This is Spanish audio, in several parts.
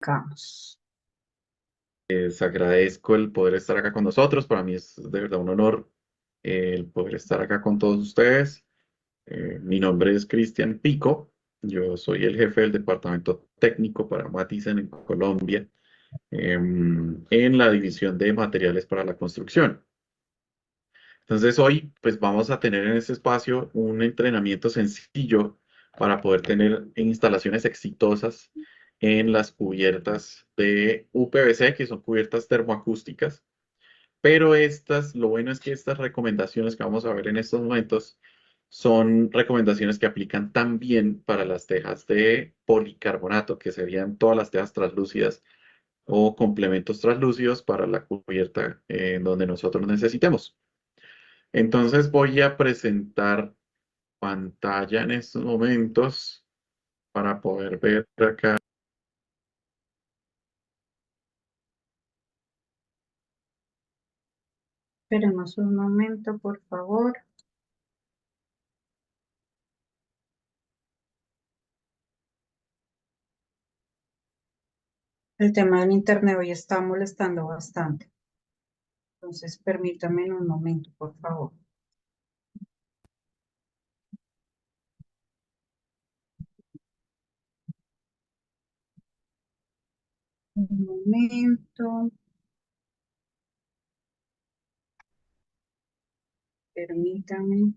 Vamos. Les agradezco el poder estar acá con nosotros. Para mí es de verdad un honor el poder estar acá con todos ustedes. Mi nombre es Cristian Pico. Yo soy el jefe del departamento técnico para Matisen en Colombia, en la división de materiales para la construcción. Entonces hoy pues vamos a tener en este espacio un entrenamiento sencillo para poder tener instalaciones exitosas en las cubiertas de UPVC, que son cubiertas termoacústicas. Pero estas, lo bueno es que estas recomendaciones que vamos a ver en estos momentos son recomendaciones que aplican también para las tejas de policarbonato, que serían todas las tejas translúcidas o complementos translúcidos para la cubierta donde nosotros necesitemos. Entonces voy a presentar pantalla en estos momentos para poder ver acá. Esperemos un momento, por favor. El tema del internet hoy está molestando bastante. Entonces, permítame en un momento, por favor. Un momento, permítame.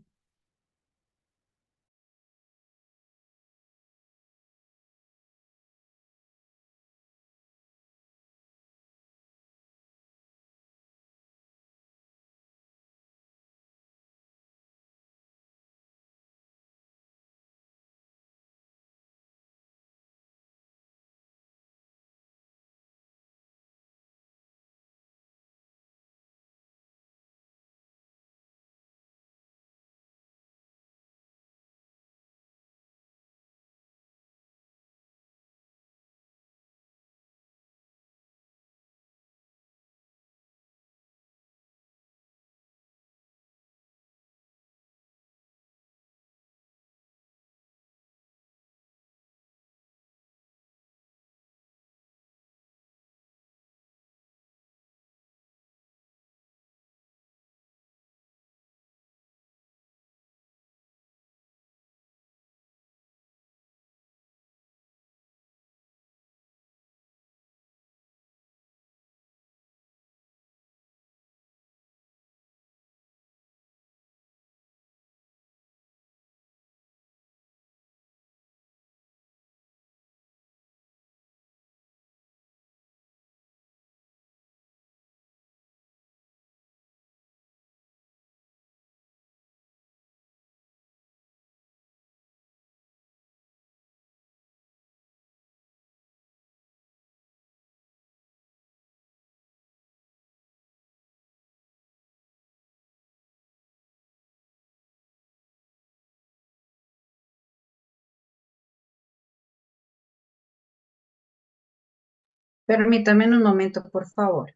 Permítame en un momento, por favor.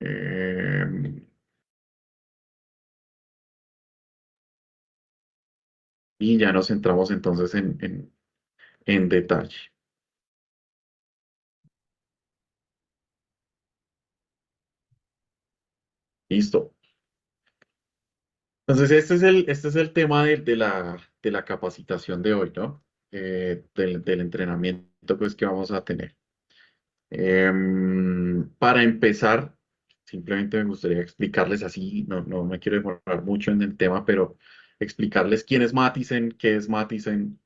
Em, y ya nos centramos entonces en detalle. Listo. Entonces, este es el tema de la capacitación de hoy, ¿no? Del entrenamiento pues, que vamos a tener. Para empezar, simplemente me gustaría explicarles así, no me quiero demorar mucho en el tema, pero explicarles quién es Matisen, qué es Matisen,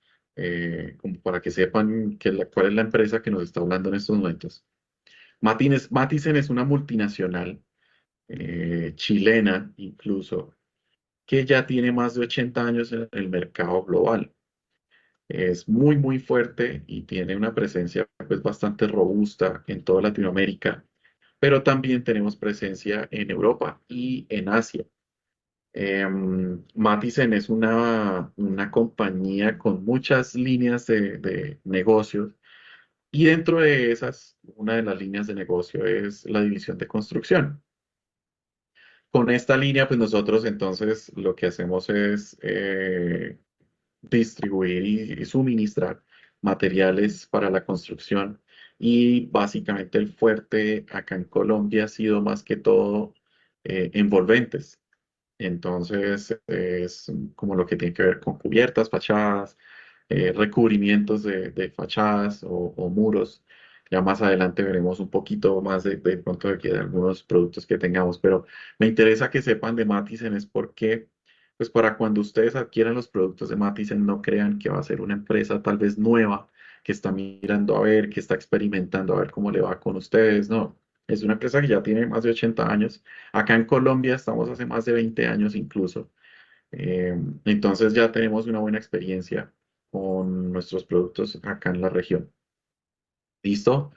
como para que sepan cuál es la empresa que nos está hablando en estos momentos. Matisen es una multinacional chilena, incluso, que ya tiene más de 80 años en el mercado global. Es muy, muy fuerte y tiene una presencia pues, bastante robusta en toda Latinoamérica, pero también tenemos presencia en Europa y en Asia. Matisen es una compañía con muchas líneas de negocios y dentro de esas, una de las líneas de negocio es la división de construcción. Con esta línea, pues nosotros entonces lo que hacemos es distribuir y suministrar materiales para la construcción. Y básicamente el fuerte acá en Colombia ha sido más que todo envolventes. Entonces es como lo que tiene que ver con cubiertas, fachadas, recubrimientos de fachadas o muros. Ya más adelante veremos un poquito más de pronto de algunos productos que tengamos, pero me interesa que sepan de Matisen es porque, pues para cuando ustedes adquieran los productos de Matisen, no crean que va a ser una empresa tal vez nueva, que está mirando a ver, que está experimentando a ver cómo le va con ustedes, no. Es una empresa que ya tiene más de 80 años. Acá en Colombia estamos hace más de 20 años incluso. Entonces ya tenemos una buena experiencia con nuestros productos acá en la región. ¿Listo?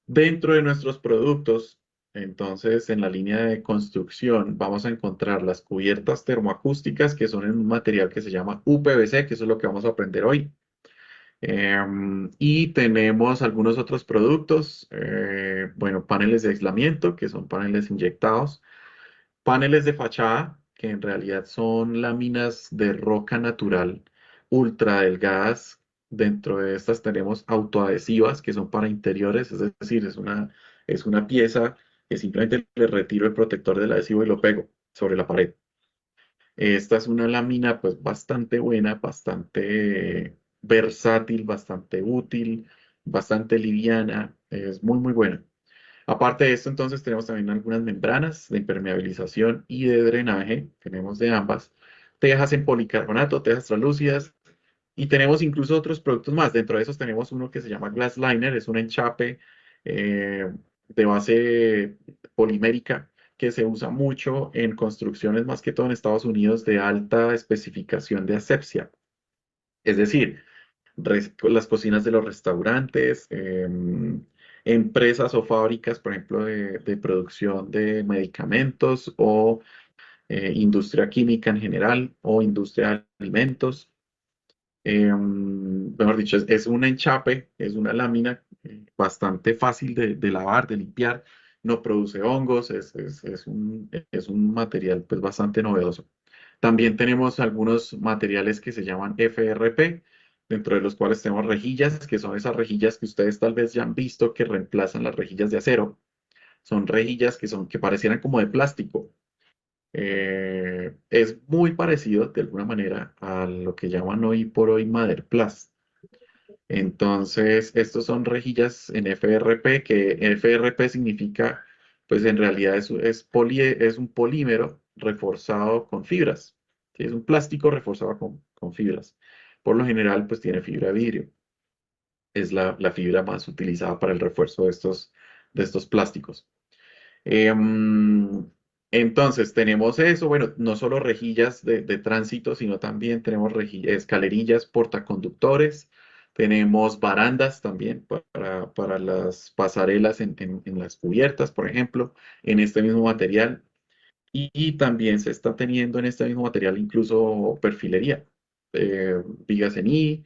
Dentro de nuestros productos, entonces en la línea de construcción vamos a encontrar las cubiertas termoacústicas que son en un material que se llama UPVC, que eso es lo que vamos a aprender hoy. Y tenemos algunos otros productos, bueno, paneles de aislamiento, que son paneles inyectados, paneles de fachada, que en realidad son láminas de roca natural ultra delgadas. Dentro de estas tenemos autoadhesivas, que son para interiores, es decir, es una pieza que simplemente le retiro el protector del adhesivo y lo pego sobre la pared. Esta es una lámina pues bastante buena, bastante versátil, bastante útil, bastante liviana, es muy muy buena. Aparte de esto, entonces tenemos también algunas membranas de impermeabilización y de drenaje, tenemos de ambas, tejas en policarbonato, tejas translúcidas y tenemos incluso otros productos más. Dentro de esos tenemos uno que se llama Glass Liner, es un enchape eh, de base polimérica que se usa mucho en construcciones, más que todo en Estados Unidos, de alta especificación de asepsia. Es decir, las cocinas de los restaurantes, empresas o fábricas, por ejemplo, de producción de medicamentos o industria química en general o industria de alimentos. Mejor dicho, es un enchape, es una lámina bastante fácil de lavar, de limpiar, no produce hongos, es un material pues, bastante novedoso. También tenemos algunos materiales que se llaman FRP, dentro de los cuales tenemos rejillas, que son esas rejillas que ustedes tal vez ya han visto que reemplazan las rejillas de acero. Son rejillas que parecieran como de plástico. Es muy parecido de alguna manera a lo que llaman hoy por hoy Maderplast. Entonces, estos son rejillas en FRP, que FRP significa, pues en realidad es un polímero reforzado con fibras. ¿Sí? Es un plástico reforzado con fibras. Por lo general, pues tiene fibra de vidrio. Es la fibra más utilizada para el refuerzo de estos plásticos. Em, entonces, tenemos eso, bueno, no solo rejillas de tránsito, sino también tenemos escalerillas, portaconductores, tenemos barandas también para las pasarelas en las cubiertas, por ejemplo, en este mismo material. Y también se está teniendo en este mismo material incluso perfilería, vigas en I,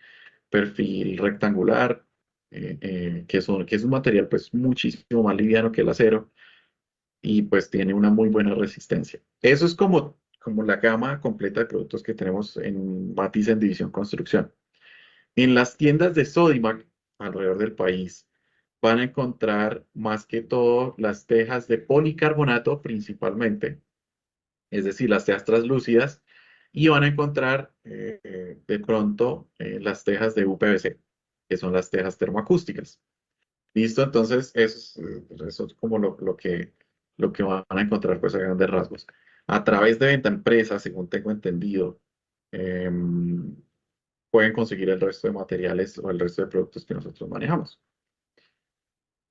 perfil rectangular, que es un material pues muchísimo más liviano que el acero y pues tiene una muy buena resistencia. Eso es como la gama completa de productos que tenemos en Matiz en División Construcción. En las tiendas de Sodimac alrededor del país van a encontrar más que todo las tejas de policarbonato principalmente, es decir, las tejas translúcidas, y van a encontrar de pronto las tejas de UPVC, que son las tejas termoacústicas. ¿Listo? Entonces, eso es como lo que van a encontrar pues a grandes rasgos. A través de venta empresa, según tengo entendido, em, pueden conseguir el resto de materiales o el resto de productos que nosotros manejamos.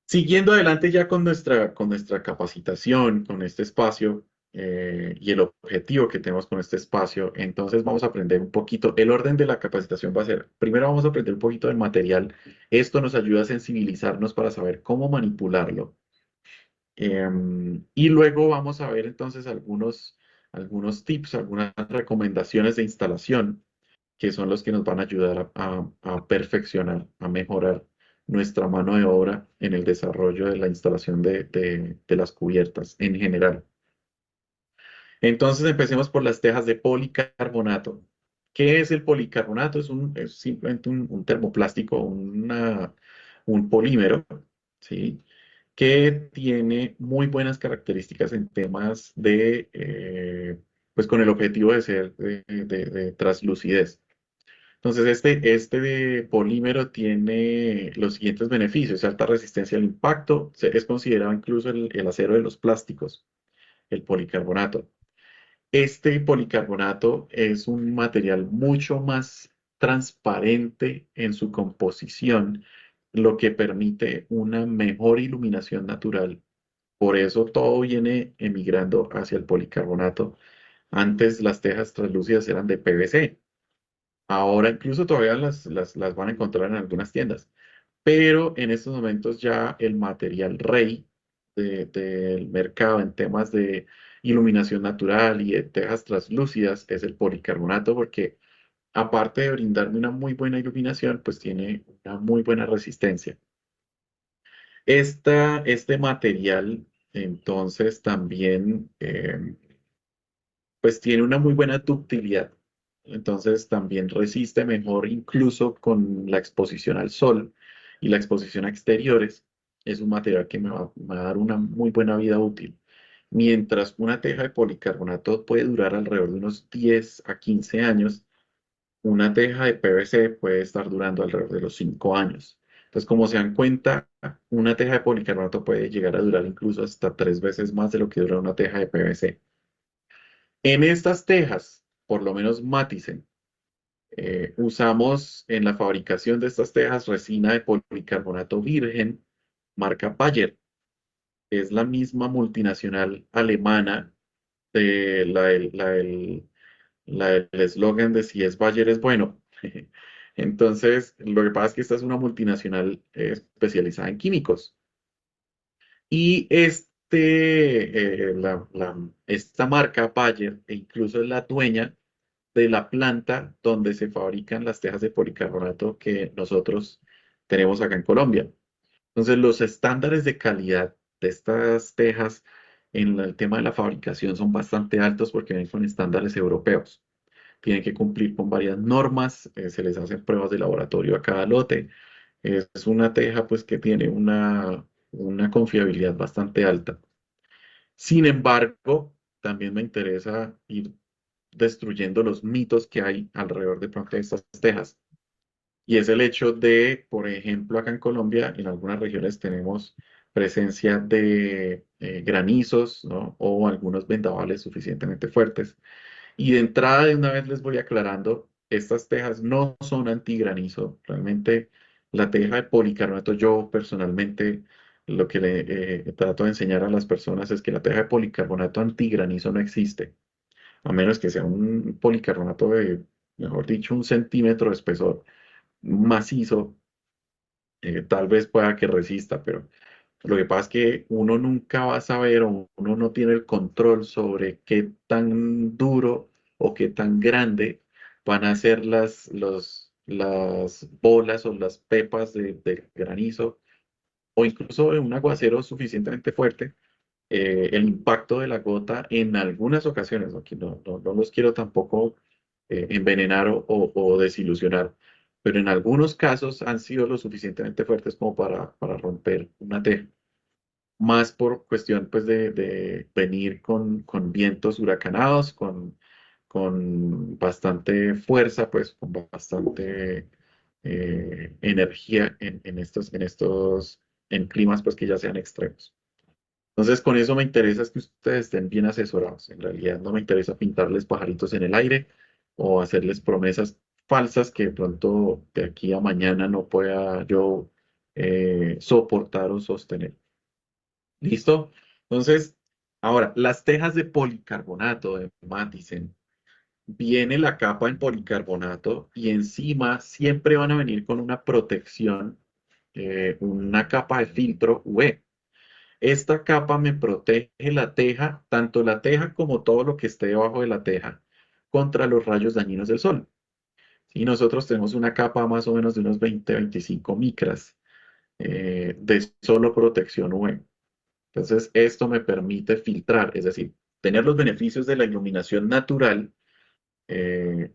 Siguiendo adelante ya con nuestra capacitación, con este espacio y el objetivo que tenemos con este espacio, entonces vamos a aprender un poquito. El orden de la capacitación va a ser, primero vamos a aprender un poquito del material. Esto nos ayuda a sensibilizarnos para saber cómo manipularlo. Y luego vamos a ver entonces algunos tips, algunas recomendaciones de instalación que son los que nos van a ayudar a perfeccionar, a mejorar nuestra mano de obra en el desarrollo de la instalación de las cubiertas en general. Entonces empecemos por las tejas de policarbonato. ¿Qué es el policarbonato? Es simplemente un termoplástico, un polímero, ¿sí? Que tiene muy buenas características en temas pues con el objetivo de ser de translucidez. Entonces, este de polímero tiene los siguientes beneficios: alta resistencia al impacto, es considerado incluso el acero de los plásticos, el policarbonato. Este policarbonato es un material mucho más transparente en su composición, lo que permite una mejor iluminación natural. Por eso todo viene emigrando hacia el policarbonato. Antes las tejas translúcidas eran de PVC. Ahora incluso todavía las van a encontrar en algunas tiendas, pero en estos momentos ya el material rey del mercado en temas de iluminación natural y de tejas translúcidas es el policarbonato, porque aparte de brindarme una muy buena iluminación, pues tiene una muy buena resistencia. Este material entonces también pues tiene una muy buena ductilidad. Entonces también resiste mejor incluso con la exposición al sol y la exposición a exteriores. Es un material que me va a dar una muy buena vida útil. Mientras una teja de policarbonato puede durar alrededor de unos 10 a 15 años, una teja de PVC puede estar durando alrededor de los 5 años. Entonces, como se dan cuenta, una teja de policarbonato puede llegar a durar incluso hasta 3 veces más de lo que dura una teja de PVC. En estas tejas, por lo menos Matisen, usamos en la fabricación de estas tejas resina de policarbonato virgen, marca Bayer. Es la misma multinacional alemana de la del eslogan de si es Bayer es bueno. Entonces, lo que pasa es que esta es una multinacional especializada en químicos. Y esta marca Bayer, e incluso es la dueña de la planta donde se fabrican las tejas de policarbonato que nosotros tenemos acá en Colombia. Entonces, los estándares de calidad de estas tejas en el tema de la fabricación son bastante altos porque vienen con estándares europeos. Tienen que cumplir con varias normas, se les hacen pruebas de laboratorio a cada lote. Es una teja pues que tiene una confiabilidad bastante alta. Sin embargo, también me interesa ir destruyendo los mitos que hay alrededor de pronto de estas tejas. Y es el hecho de, por ejemplo, acá en Colombia, en algunas regiones tenemos presencia de granizos, ¿no? O algunos vendavales suficientemente fuertes. Y de entrada, de una vez les voy aclarando, estas tejas no son antigranizo. Realmente la teja de policarbonato, yo personalmente lo que le trato de enseñar a las personas es que la teja de policarbonato antigranizo no existe, a menos que sea un policarbonato de, mejor dicho, 1 centímetro de espesor, macizo, tal vez pueda que resista, pero lo que pasa es que uno nunca va a saber o uno no tiene el control sobre qué tan duro o qué tan grande van a ser las bolas o las pepas de granizo o incluso de un aguacero suficientemente fuerte el impacto de la gota en algunas ocasiones, ¿no? Que no los quiero tampoco envenenar o desilusionar, pero en algunos casos han sido lo suficientemente fuertes como para romper una teja, más por cuestión pues de venir con vientos huracanados, con bastante fuerza, pues con bastante energía en climas pues que ya sean extremos. Entonces, con eso me interesa es que ustedes estén bien asesorados. En realidad no me interesa pintarles pajaritos en el aire o hacerles promesas falsas que de pronto de aquí a mañana no pueda yo soportar o sostener. ¿Listo? Entonces, ahora, las tejas de policarbonato de Matisen, viene la capa en policarbonato y encima siempre van a venir con una protección, una capa de filtro UV. Esta capa me protege la teja, tanto la teja como todo lo que esté debajo de la teja, contra los rayos dañinos del sol. Y nosotros tenemos una capa más o menos de unos 20-25 micras de solo protección UV. Entonces, esto me permite filtrar, es decir, tener los beneficios de la iluminación natural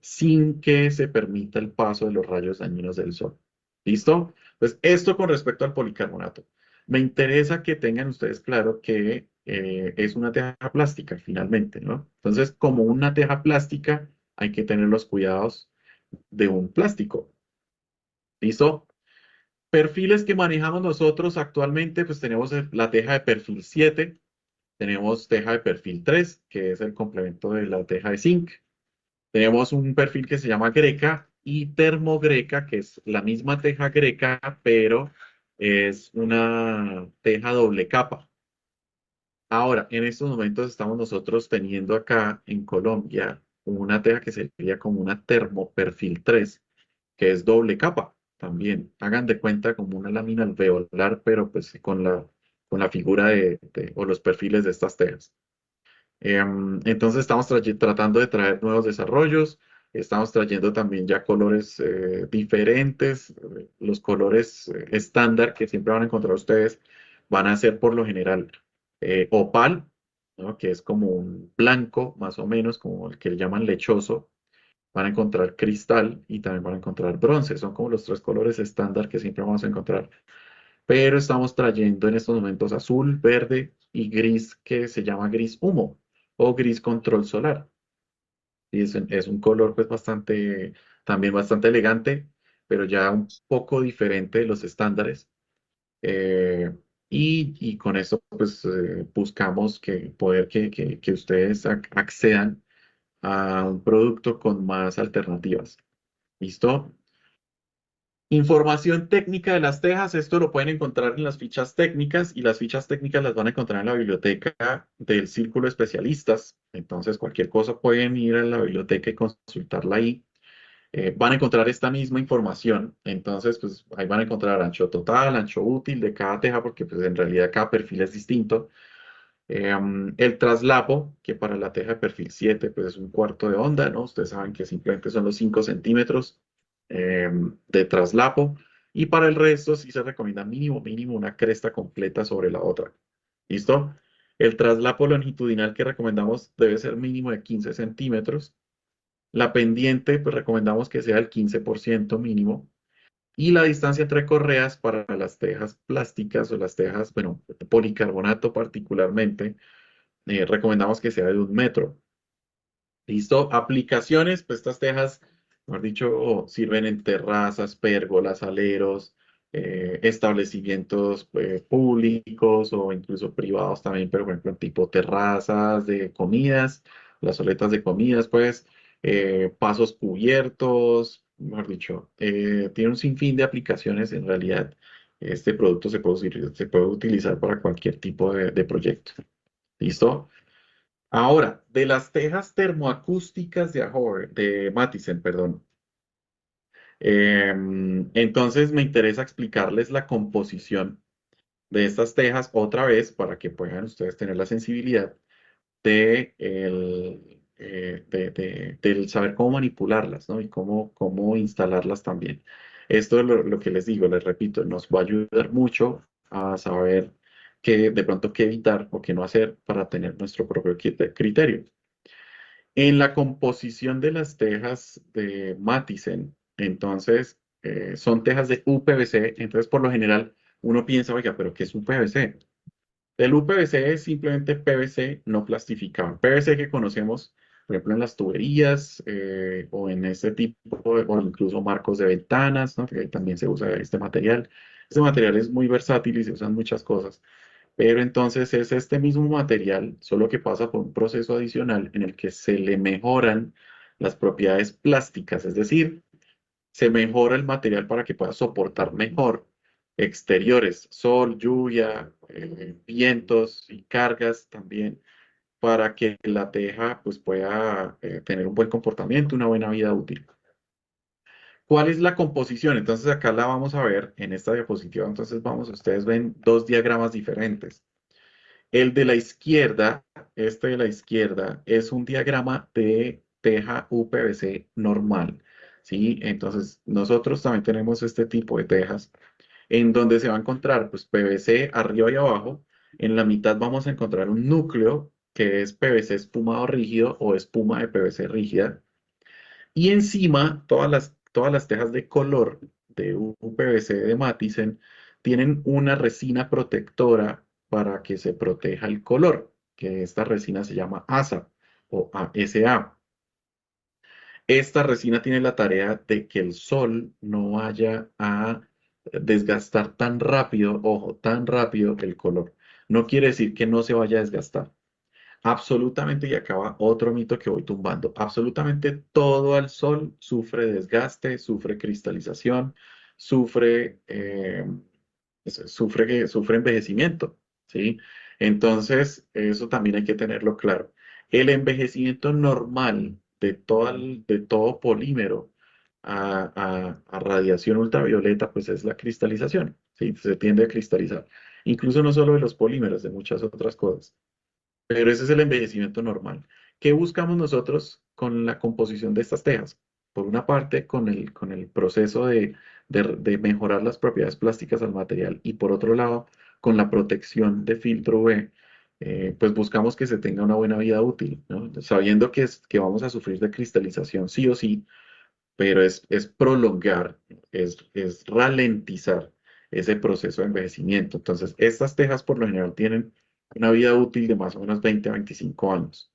sin que se permita el paso de los rayos dañinos del sol. ¿Listo? Pues esto con respecto al policarbonato. Me interesa que tengan ustedes claro que es una teja plástica finalmente, ¿no? Entonces, como una teja plástica, hay que tener los cuidados de un plástico. ¿Listo? Perfiles que manejamos nosotros actualmente, pues tenemos la teja de perfil 7, tenemos teja de perfil 3, que es el complemento de la teja de zinc. Tenemos un perfil que se llama Greca y Termogreca, que es la misma teja greca, pero es una teja doble capa. Ahora, en estos momentos estamos nosotros teniendo acá en Colombia una teja que sería como una Termoperfil 3, que es doble capa también. Hagan de cuenta como una lámina alveolar, pero pues con la figura o los perfiles de estas tejas. Entonces estamos tratando de traer nuevos desarrollos, estamos trayendo también ya colores diferentes. Los colores estándar que siempre van a encontrar ustedes van a ser por lo general opal, ¿no? Que es como un blanco más o menos, como el que le llaman lechoso. Van a encontrar cristal y también van a encontrar bronce. Son como los tres colores estándar que siempre vamos a encontrar. Pero estamos trayendo en estos momentos azul, verde y gris que se llama gris humo o gris control solar. Y es un color pues bastante, también bastante elegante, pero ya un poco diferente de los estándares. Eh, y con eso pues buscamos que ustedes accedan a un producto con más alternativas. ¿Listo? Información técnica de las tejas, esto lo pueden encontrar en las fichas técnicas y las fichas técnicas las van a encontrar en la biblioteca del Círculo de Especialistas. Entonces, cualquier cosa pueden ir a la biblioteca y consultarla ahí. Van a encontrar esta misma información. Entonces, pues ahí van a encontrar ancho total, ancho útil de cada teja, porque pues en realidad cada perfil es distinto. El traslapo, que para la teja de perfil 7 pues es un cuarto de onda, ¿no? Ustedes saben que simplemente son los 5 centímetros de traslapo. Y para el resto sí se recomienda mínimo una cresta completa sobre la otra. ¿Listo? El traslapo longitudinal que recomendamos debe ser mínimo de 15 centímetros. La pendiente, pues recomendamos que sea el 15% mínimo. Y la distancia entre correas para las tejas plásticas o las tejas, bueno, policarbonato particularmente, recomendamos que sea de 1 metro. ¿Listo? Aplicaciones, pues estas tejas, mejor dicho, sirven en terrazas, pérgolas, aleros, establecimientos públicos o incluso privados también, pero por ejemplo en tipo terrazas de comidas, las soletas de comidas, pues, pasos cubiertos, mejor dicho, tiene un sinfín de aplicaciones en realidad. Este producto se puede utilizar para cualquier tipo de proyecto. ¿Listo? Ahora, de las tejas termoacústicas de Matisen, perdón. Entonces me interesa explicarles la composición de estas tejas otra vez para que puedan ustedes tener la sensibilidad del saber cómo manipularlas, ¿no? Y cómo instalarlas también. Esto es lo que les digo, les repito, nos va a ayudar mucho a saber que de pronto qué evitar o qué no hacer para tener nuestro propio criterio. En la composición de las tejas de Matisen, entonces son tejas de UPVC, entonces por lo general uno piensa, oiga, pero ¿qué es UPVC? El UPVC es simplemente PVC no plastificado. PVC que conocemos, por ejemplo, en las tuberías o en este tipo, o incluso marcos de ventanas, ¿no? Que también se usa este material. Este material es muy versátil y se usan muchas cosas. Pero entonces es este mismo material, solo que pasa por un proceso adicional en el que se le mejoran las propiedades plásticas, es decir, se mejora el material para que pueda soportar mejor exteriores, sol, lluvia, vientos y cargas también, para que la teja pues pueda tener un buen comportamiento, una buena vida útil. ¿Cuál es la composición? Entonces acá la vamos a ver en esta diapositiva. Entonces vamos, ustedes ven dos diagramas diferentes. El de la izquierda, este de la izquierda, es un diagrama de teja UPVC normal, ¿sí? Entonces, nosotros también tenemos este tipo de tejas en donde se va a encontrar, pues, PVC arriba y abajo. En la mitad vamos a encontrar un núcleo que es PVC espumado rígido o espuma de PVC rígida. Y encima, todas las tejas de color de UPVC de Matisen tienen una resina protectora para que se proteja el color, que esta resina se llama ASA o ASA. Esta resina tiene la tarea de que el sol no vaya a desgastar tan rápido, ojo, tan rápido el color. No quiere decir que no se vaya a desgastar. Absolutamente, y acaba otro mito que voy tumbando. Absolutamente todo al sol sufre desgaste, sufre cristalización, sufre, sufre envejecimiento, ¿sí? Entonces, eso también hay que tenerlo claro. El envejecimiento normal de todo polímero a radiación ultravioleta, pues es la cristalización, ¿sí? Se tiende a cristalizar. Incluso no solo de los polímeros, de muchas otras cosas. Pero ese es el envejecimiento normal. ¿Qué buscamos nosotros con la composición de estas tejas? Por una parte, con el proceso de mejorar las propiedades plásticas al material y por otro lado, con la protección de filtro UV, pues buscamos que se tenga una buena vida útil, ¿no? Sabiendo que vamos a sufrir de cristalización sí o sí, pero es prolongar, es ralentizar ese proceso de envejecimiento. Entonces, estas tejas por lo general tienen una vida útil de más o menos 20 a 25 años.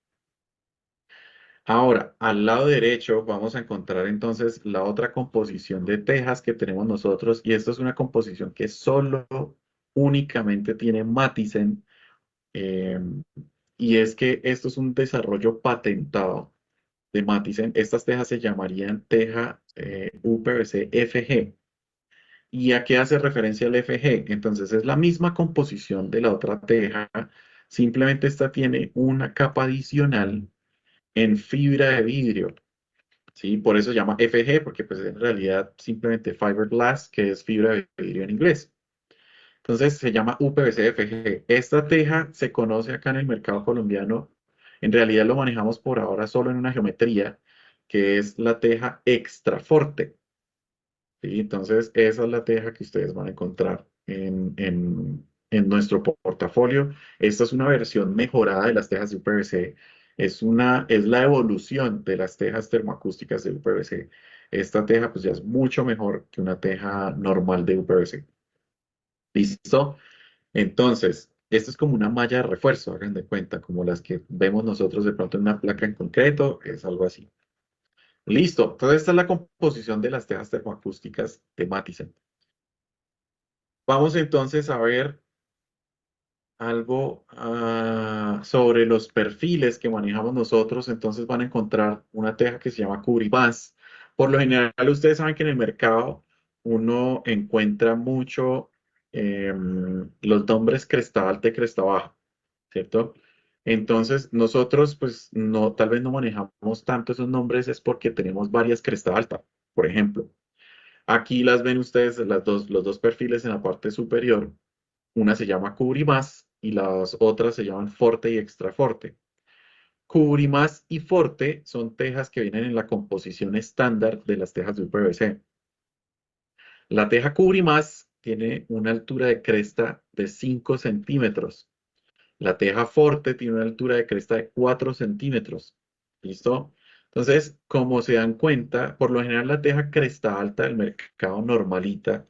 Ahora, al lado derecho vamos a encontrar entonces la otra composición de tejas que tenemos nosotros, y esto es una composición que solo únicamente tiene Matisen, eh, y es que esto es un desarrollo patentado de Matisen. Estas tejas se llamarían teja UPVC FG. ¿Y a qué hace referencia el FG? Entonces es la misma composición de la otra teja, simplemente esta tiene una capa adicional en fibra de vidrio, ¿sí? Por eso se llama FG, porque pues en realidad simplemente fiberglass, que es fibra de vidrio en inglés. Entonces se llama UPVC FG. Esta teja se conoce acá en el mercado colombiano. En realidad lo manejamos por ahora solo en una geometría, que es la teja extra forte. ¿Sí? Entonces, esa es la teja que ustedes van a encontrar en nuestro portafolio. Esta es una versión mejorada de las tejas de UPVC. Es la evolución de las tejas termoacústicas de UPVC. Esta teja pues ya es mucho mejor que una teja normal de UPVC. ¿Listo? Entonces, esto es como una malla de refuerzo, hagan de cuenta, como las que vemos nosotros de pronto en una placa en concreto, es algo así. Listo. Entonces, esta es la composición de las tejas termoacústicas de Matisen. Vamos entonces a ver algo sobre los perfiles que manejamos nosotros. Entonces van a encontrar una teja que se llama Cubribás. Por lo general, ustedes saben que en el mercado uno encuentra mucho los nombres cresta alta y cresta baja, ¿cierto? Entonces, nosotros, pues, no, tal vez no manejamos tanto esos nombres, es porque tenemos varias cresta alta, por ejemplo. Aquí las ven ustedes, los dos perfiles en la parte superior. Una se llama Cubrimás y las otras se llaman Forte y Extra Forte. Cubrimás y Forte son tejas que vienen en la composición estándar de las tejas de UPVC. La teja Cubrimás tiene una altura de cresta de 5 centímetros. La teja Forte tiene una altura de cresta de 4 centímetros. ¿Listo? Entonces, como se dan cuenta, por lo general la teja cresta alta del mercado normalita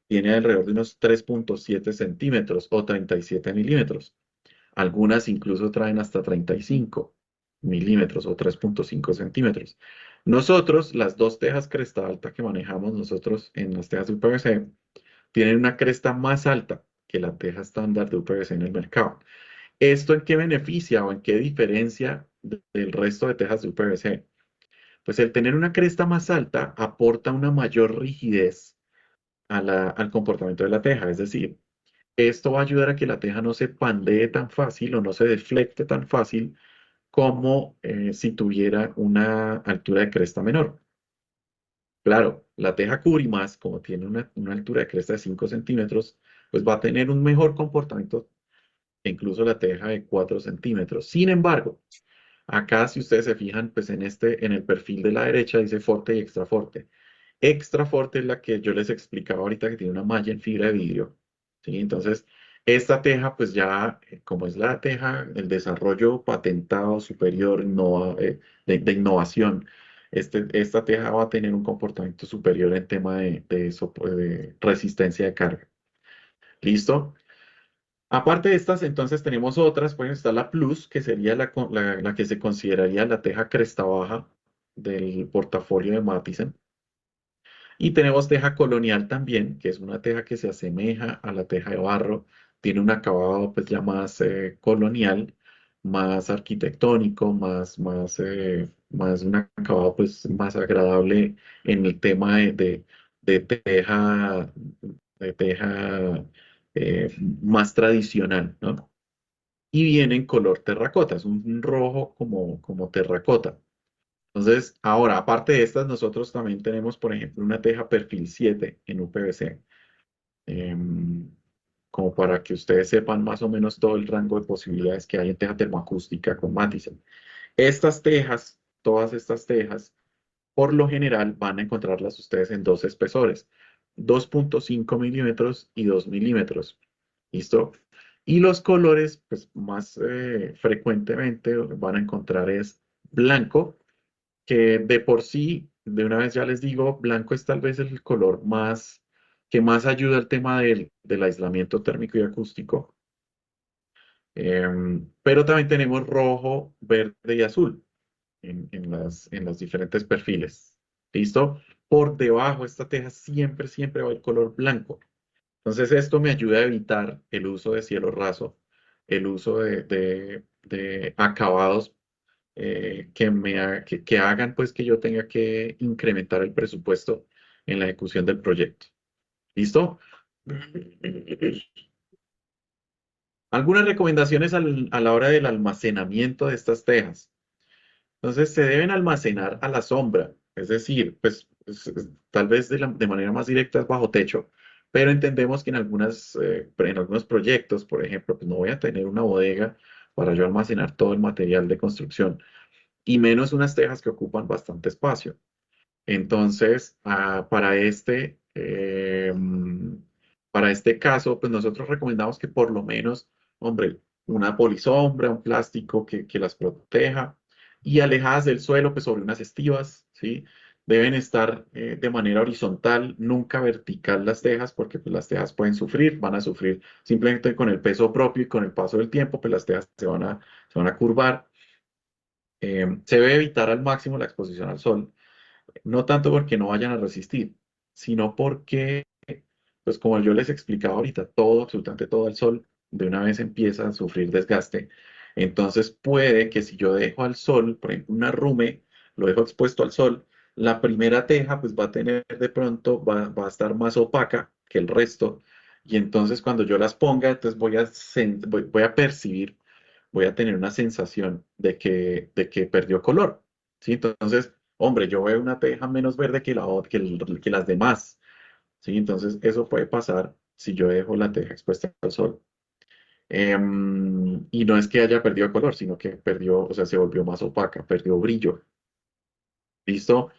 tiene alrededor de unos 3,7 centímetros o 37 milímetros. Algunas incluso traen hasta 35 milímetros o 3,5 centímetros. Nosotros, las dos tejas cresta alta que manejamos nosotros en las tejas de UPVC, tienen una cresta más alta que la teja estándar de UPVC en el mercado. ¿Esto en qué beneficia o en qué diferencia del resto de tejas de UPVC? Pues el tener una cresta más alta aporta una mayor rigidez al comportamiento de la teja. Es decir, esto va a ayudar a que la teja no se pandee tan fácil o no se deflecte tan fácil como si tuviera una altura de cresta menor. Claro, la teja Curimas, como tiene una altura de cresta de 5 centímetros, pues va a tener un mejor comportamiento que incluso la teja de 4 centímetros. Sin embargo, acá si ustedes se fijan, pues en el perfil de la derecha dice Forte y Extra Forte. Extra Forte es la que yo les explicaba ahorita que tiene una malla en fibra de vidrio. ¿Sí? Entonces, esta teja, pues ya, como es la teja, el desarrollo patentado superior de innovación, esta teja va a tener un comportamiento superior en tema de resistencia de carga. ¿Listo? Aparte de estas, entonces tenemos otras, pues está la Plus, que sería la que se consideraría la teja cresta baja del portafolio de Matisen. Y tenemos teja colonial también, que es una teja que se asemeja a la teja de barro, tiene un acabado pues ya más colonial, más arquitectónico, más un acabado pues más agradable en el tema de teja más tradicional, ¿no? Y viene en color terracota, es un rojo como terracota. Entonces, ahora, aparte de estas, nosotros también tenemos, por ejemplo, una teja perfil 7 en UPVC, em, como para que ustedes sepan más o menos todo el rango de posibilidades que hay en teja termoacústica con Matisen. Estas tejas, todas estas tejas, por lo general van a encontrarlas ustedes en dos espesores, 2,5 milímetros y 2 milímetros. ¿Listo? Y los colores, pues más frecuentemente van a encontrar es blanco, que de por sí, de una vez ya les digo, blanco es tal vez el color que más ayuda al tema del aislamiento térmico y acústico. Pero también tenemos rojo, verde y azul en los diferentes perfiles. ¿Listo? Por debajo de esta teja siempre, siempre va el color blanco. Entonces esto me ayuda a evitar el uso de cielo raso, el uso de acabados que hagan pues que yo tenga que incrementar el presupuesto en la ejecución del proyecto. ¿Listo? Algunas recomendaciones a la hora del almacenamiento de estas tejas. Entonces se deben almacenar a la sombra, es decir, tal vez de manera más directa es bajo techo, pero entendemos que en algunos proyectos, por ejemplo, pues no voy a tener una bodega para yo almacenar todo el material de construcción y menos unas tejas que ocupan bastante espacio. Entonces, para este caso, pues nosotros recomendamos que por lo menos, hombre, una polisombra, un plástico que las proteja y alejadas del suelo, pues sobre unas estivas, ¿sí? Deben estar de manera horizontal, nunca vertical las tejas, porque pues, las tejas pueden sufrir, van a sufrir simplemente con el peso propio y con el paso del tiempo, pues las tejas se van a curvar. Se debe evitar al máximo la exposición al sol, no tanto porque no vayan a resistir, sino porque, pues como yo les explicaba ahorita, todo, absolutamente todo el sol de una vez empieza a sufrir desgaste. Entonces puede que si yo dejo al sol, por ejemplo, un arrume, lo dejo expuesto al sol, la primera teja pues va a tener de pronto, va a estar más opaca que el resto. Y entonces cuando yo las ponga, entonces voy a percibir, voy a tener una sensación de que perdió color. ¿Sí? Entonces, hombre, yo veo una teja menos verde que las demás, ¿sí? Entonces, eso puede pasar si yo dejo la teja expuesta al sol. Y no es que haya perdido color, sino que perdió, o sea, se volvió más opaca, perdió brillo. ¿Listo?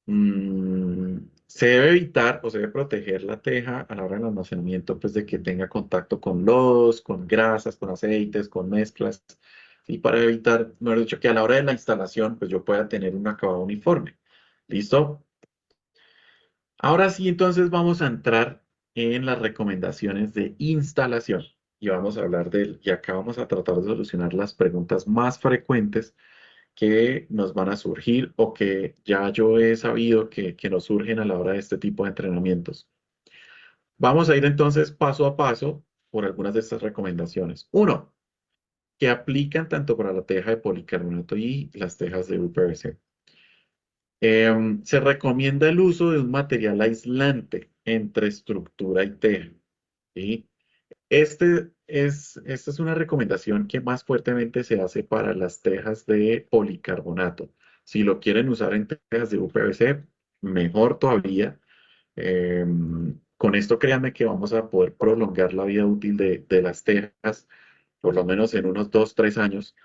Mm, Se debe evitar o se debe proteger la teja a la hora del almacenamiento, pues de que tenga contacto con lodos, con grasas, con aceites, con mezclas, y para evitar, mejor dicho, que a la hora de la instalación, pues yo pueda tener un acabado uniforme. ¿Listo? Ahora sí, entonces vamos a entrar en las recomendaciones de instalación y vamos a hablar y acá vamos a tratar de solucionar las preguntas más frecuentes que nos van a surgir o que ya yo he sabido que nos surgen a la hora de este tipo de entrenamientos. Vamos a ir entonces paso a paso por algunas de estas recomendaciones. Uno, que aplican tanto para la teja de policarbonato y las tejas de UPVC. Se recomienda el uso de un material aislante entre estructura y teja. ¿Sí? Esta es una recomendación que más fuertemente se hace para las tejas de policarbonato. Si lo quieren usar en tejas de UPVC, mejor todavía. Con esto créanme que vamos a poder prolongar la vida útil de las tejas, por lo menos en unos 2, 3 años,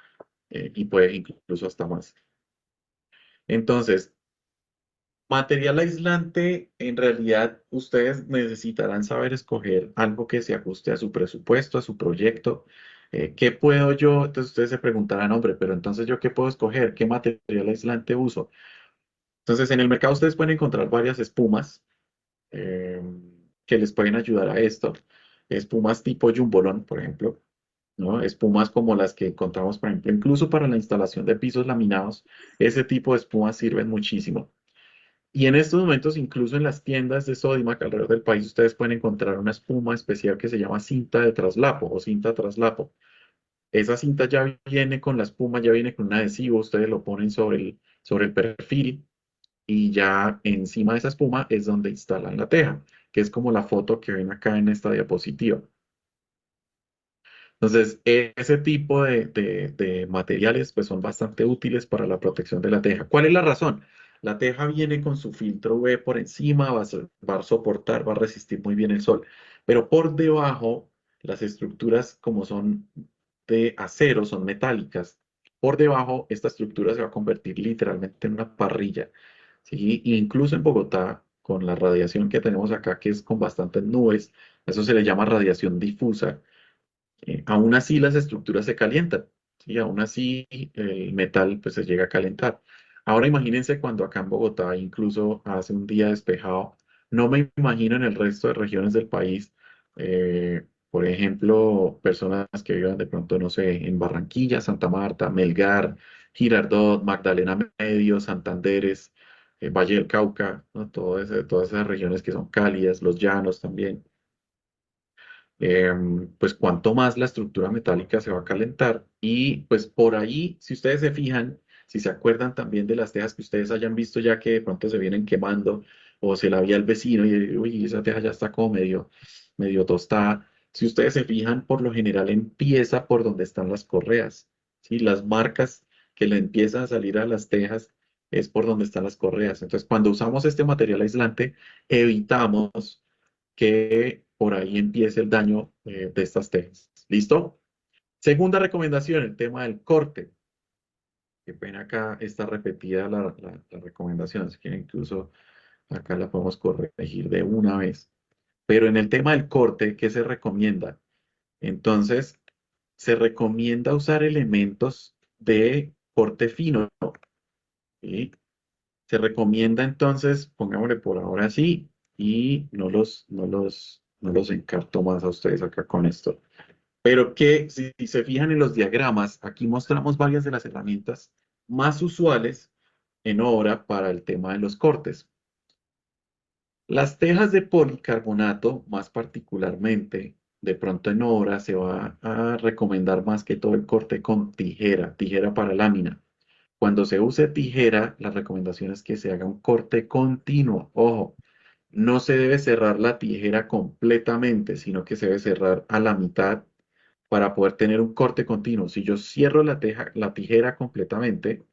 y puede incluso hasta más. Entonces, material aislante, en realidad ustedes necesitarán saber escoger algo que se ajuste a su presupuesto, a su proyecto. ¿Qué puedo yo? Entonces ustedes se preguntarán, hombre, pero entonces yo qué puedo escoger, qué material aislante uso. Entonces en el mercado ustedes pueden encontrar varias espumas eh, que les pueden ayudar a esto. Espumas tipo Jumbolon, por ejemplo, ¿no? Espumas como las que encontramos, por ejemplo, incluso para la instalación de pisos laminados, ese tipo de espumas sirven muchísimo. Y en estos momentos, incluso en las tiendas de Sodimac alrededor del país, ustedes pueden encontrar una espuma especial que se llama cinta de traslapo o cinta traslapo. Esa cinta ya viene con la espuma, ya viene con un adhesivo, ustedes lo ponen sobre el perfil y ya encima de esa espuma es donde instalan la teja, que es como la foto que ven acá en esta diapositiva. Entonces, ese tipo de materiales pues son bastante útiles para la protección de la teja. ¿Cuál es la razón? La teja viene con su filtro UV por encima, va a soportar, va a resistir muy bien el sol, pero por debajo las estructuras como son de acero, son metálicas. Por debajo esta estructura se va a convertir literalmente en una parrilla. ¿Sí? E incluso en Bogotá, con la radiación que tenemos acá, que es con bastantes nubes, eso se le llama radiación difusa. Aún así las estructuras se calientan, ¿sí? Aún así el metal pues se llega a calentar. Ahora imagínense cuando acá en Bogotá incluso hace un día despejado, no me imagino en el resto de regiones del país, por ejemplo, personas que vivan de pronto, no sé, en Barranquilla, Santa Marta, Melgar, Girardot, Magdalena Medio, Santanderes, Valle del Cauca, ¿no? Todas esas regiones que son cálidas, los llanos también pues cuanto más la estructura metálica se va a calentar y pues por ahí, si ustedes se fijan, si se acuerdan también de las tejas que ustedes hayan visto ya que de pronto se vienen quemando o se la vi al vecino y uy, esa teja ya está como medio tostada. Si ustedes se fijan, por lo general empieza por donde están las correas, ¿sí? Las marcas que le empiezan a salir a las tejas es por donde están las correas. Entonces, cuando usamos este material aislante, evitamos que por ahí empiece el daño de estas tejas. ¿Listo? Segunda recomendación, el tema del corte. Qué pena acá está repetida la recomendación, así que incluso acá la podemos corregir de una vez. Pero en el tema del corte, ¿qué se recomienda? Entonces, se recomienda usar elementos de corte fino, ¿sí? Se recomienda entonces, pongámosle por ahora así, y no los encarto más a ustedes acá con esto. Pero que si se fijan en los diagramas, aquí mostramos varias de las herramientas más usuales en obra para el tema de los cortes. Las tejas de policarbonato, más particularmente, de pronto en obra se va a recomendar más que todo el corte con tijera, tijera para lámina. Cuando se use tijera, la recomendación es que se haga un corte continuo. Ojo, no se debe cerrar la tijera completamente, sino que se debe cerrar a la mitad para poder tener un corte continuo. Si yo cierro la tijera completamente,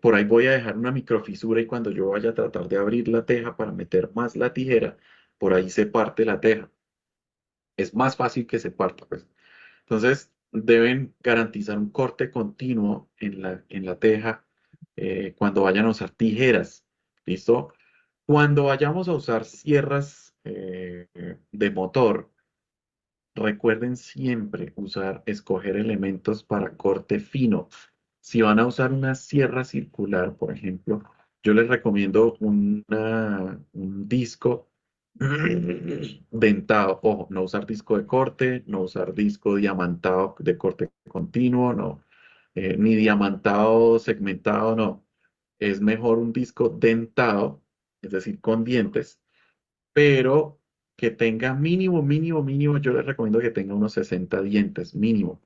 por ahí voy a dejar una microfisura y cuando yo vaya a tratar de abrir la teja para meter más la tijera, por ahí se parte la teja. Es más fácil que se parta, pues. Entonces, deben garantizar un corte continuo en la teja cuando vayan a usar tijeras. ¿Listo? Cuando vayamos a usar sierras de motor, recuerden siempre escoger elementos para corte fino. Si van a usar una sierra circular, por ejemplo, yo les recomiendo un disco dentado. Ojo, no usar disco de corte, no usar disco diamantado de corte continuo, no. Ni diamantado segmentado, no. Es mejor un disco dentado, es decir, con dientes, pero que tenga mínimo, yo les recomiendo que tenga unos 60 dientes, mínimo.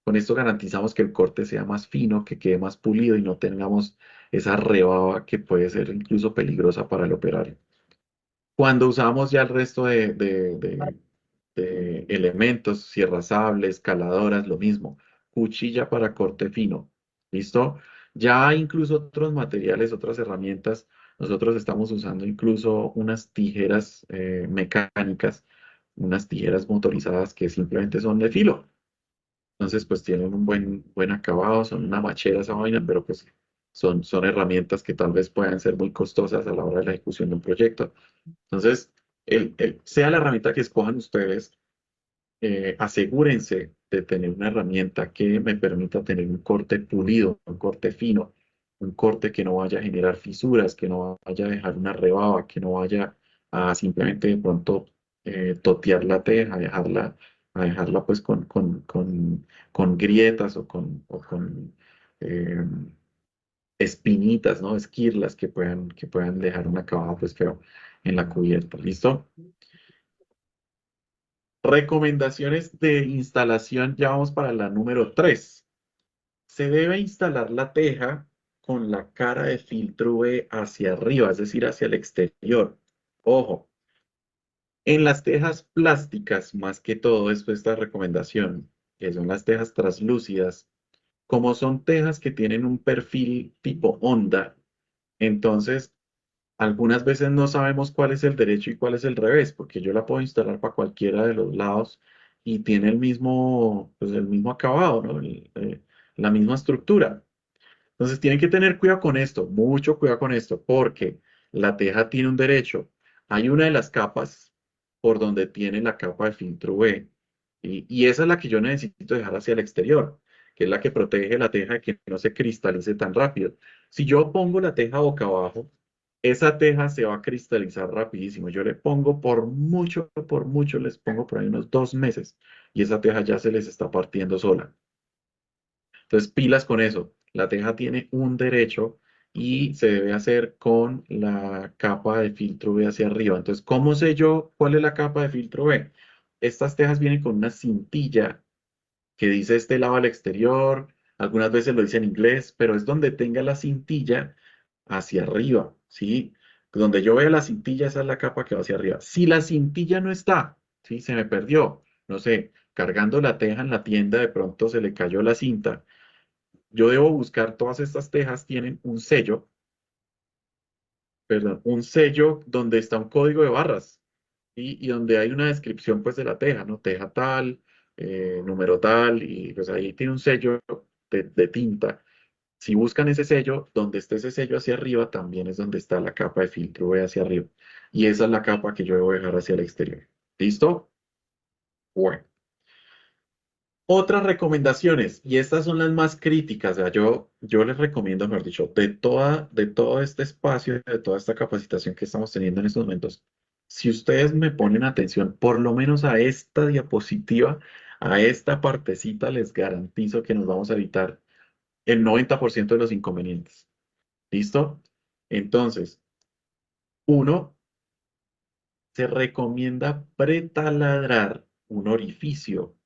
Con esto garantizamos que el corte sea más fino, que quede más pulido y no tengamos esa rebaba que puede ser incluso peligrosa para el operario. Cuando usamos ya el resto de elementos, sierras sables, caladoras, lo mismo. Cuchilla para corte fino. ¿Listo? Ya hay incluso otros materiales, otras herramientas. Nosotros estamos usando incluso unas tijeras mecánicas, unas tijeras motorizadas que simplemente son de filo. Entonces, pues tienen un buen acabado, son una machera esa vaina, pero pues son herramientas que tal vez puedan ser muy costosas a la hora de la ejecución de un proyecto. Entonces, sea la herramienta que escojan ustedes, asegúrense de tener una herramienta que me permita tener un corte pulido, un corte fino, un corte que no vaya a generar fisuras, que no vaya a dejar una rebaba, que no vaya a simplemente de pronto totear la teja, a dejarla pues con grietas o con eh, espinitas, ¿no? Esquirlas que puedan dejar un acabado pues feo en la cubierta. ¿Listo? Recomendaciones de instalación, ya vamos para la número 3. Se debe instalar la teja con la cara de filtro V hacia arriba, es decir, hacia el exterior. Ojo, en las tejas plásticas, más que todo, es esta recomendación, que son las tejas translúcidas, como son tejas que tienen un perfil tipo onda, entonces algunas veces no sabemos cuál es el derecho y cuál es el revés, porque yo la puedo instalar para cualquiera de los lados y tiene pues el mismo acabado, ¿no? La misma estructura. Entonces tienen que tener cuidado con esto, mucho cuidado con esto, porque la teja tiene un derecho. Hay una de las capas por donde tiene la capa de filtro B, y esa es la que yo necesito dejar hacia el exterior, que es la que protege la teja de que no se cristalice tan rápido. Si yo pongo la teja boca abajo, esa teja se va a cristalizar rapidísimo. Yo le pongo por mucho, les pongo por ahí unos 2 meses y esa teja ya se les está partiendo sola. Entonces, pilas con eso. La teja tiene un derecho y se debe hacer con la capa de filtro B hacia arriba. Entonces, ¿cómo sé yo cuál es la capa de filtro B? Estas tejas vienen con una cintilla que dice este lado al exterior, algunas veces lo dice en inglés, pero es donde tenga la cintilla hacia arriba, ¿sí? Donde yo vea la cintilla, esa es la capa que va hacia arriba. Si la cintilla no está, ¿sí? Se me perdió, no sé, cargando la teja en la tienda, de pronto se le cayó la cinta. Yo debo buscar, todas estas tejas tienen un sello, perdón, un sello donde está un código de barras, ¿sí? Y donde hay una descripción pues de la teja, ¿no? Teja tal, número tal, y pues ahí tiene un sello de tinta. Si buscan ese sello, donde esté ese sello hacia arriba, también es donde está la capa de filtro B hacia arriba. Y esa es la capa que yo debo dejar hacia el exterior. ¿Listo? Bueno. Otras recomendaciones, y estas son las más críticas, o sea, yo les recomiendo, mejor dicho, de todo este espacio, de toda esta capacitación que estamos teniendo en estos momentos, si ustedes me ponen atención, por lo menos a esta diapositiva, a esta partecita, les garantizo que nos vamos a evitar el 90% de los inconvenientes. ¿Listo? Entonces, uno, se recomienda pretaladrar un orificio,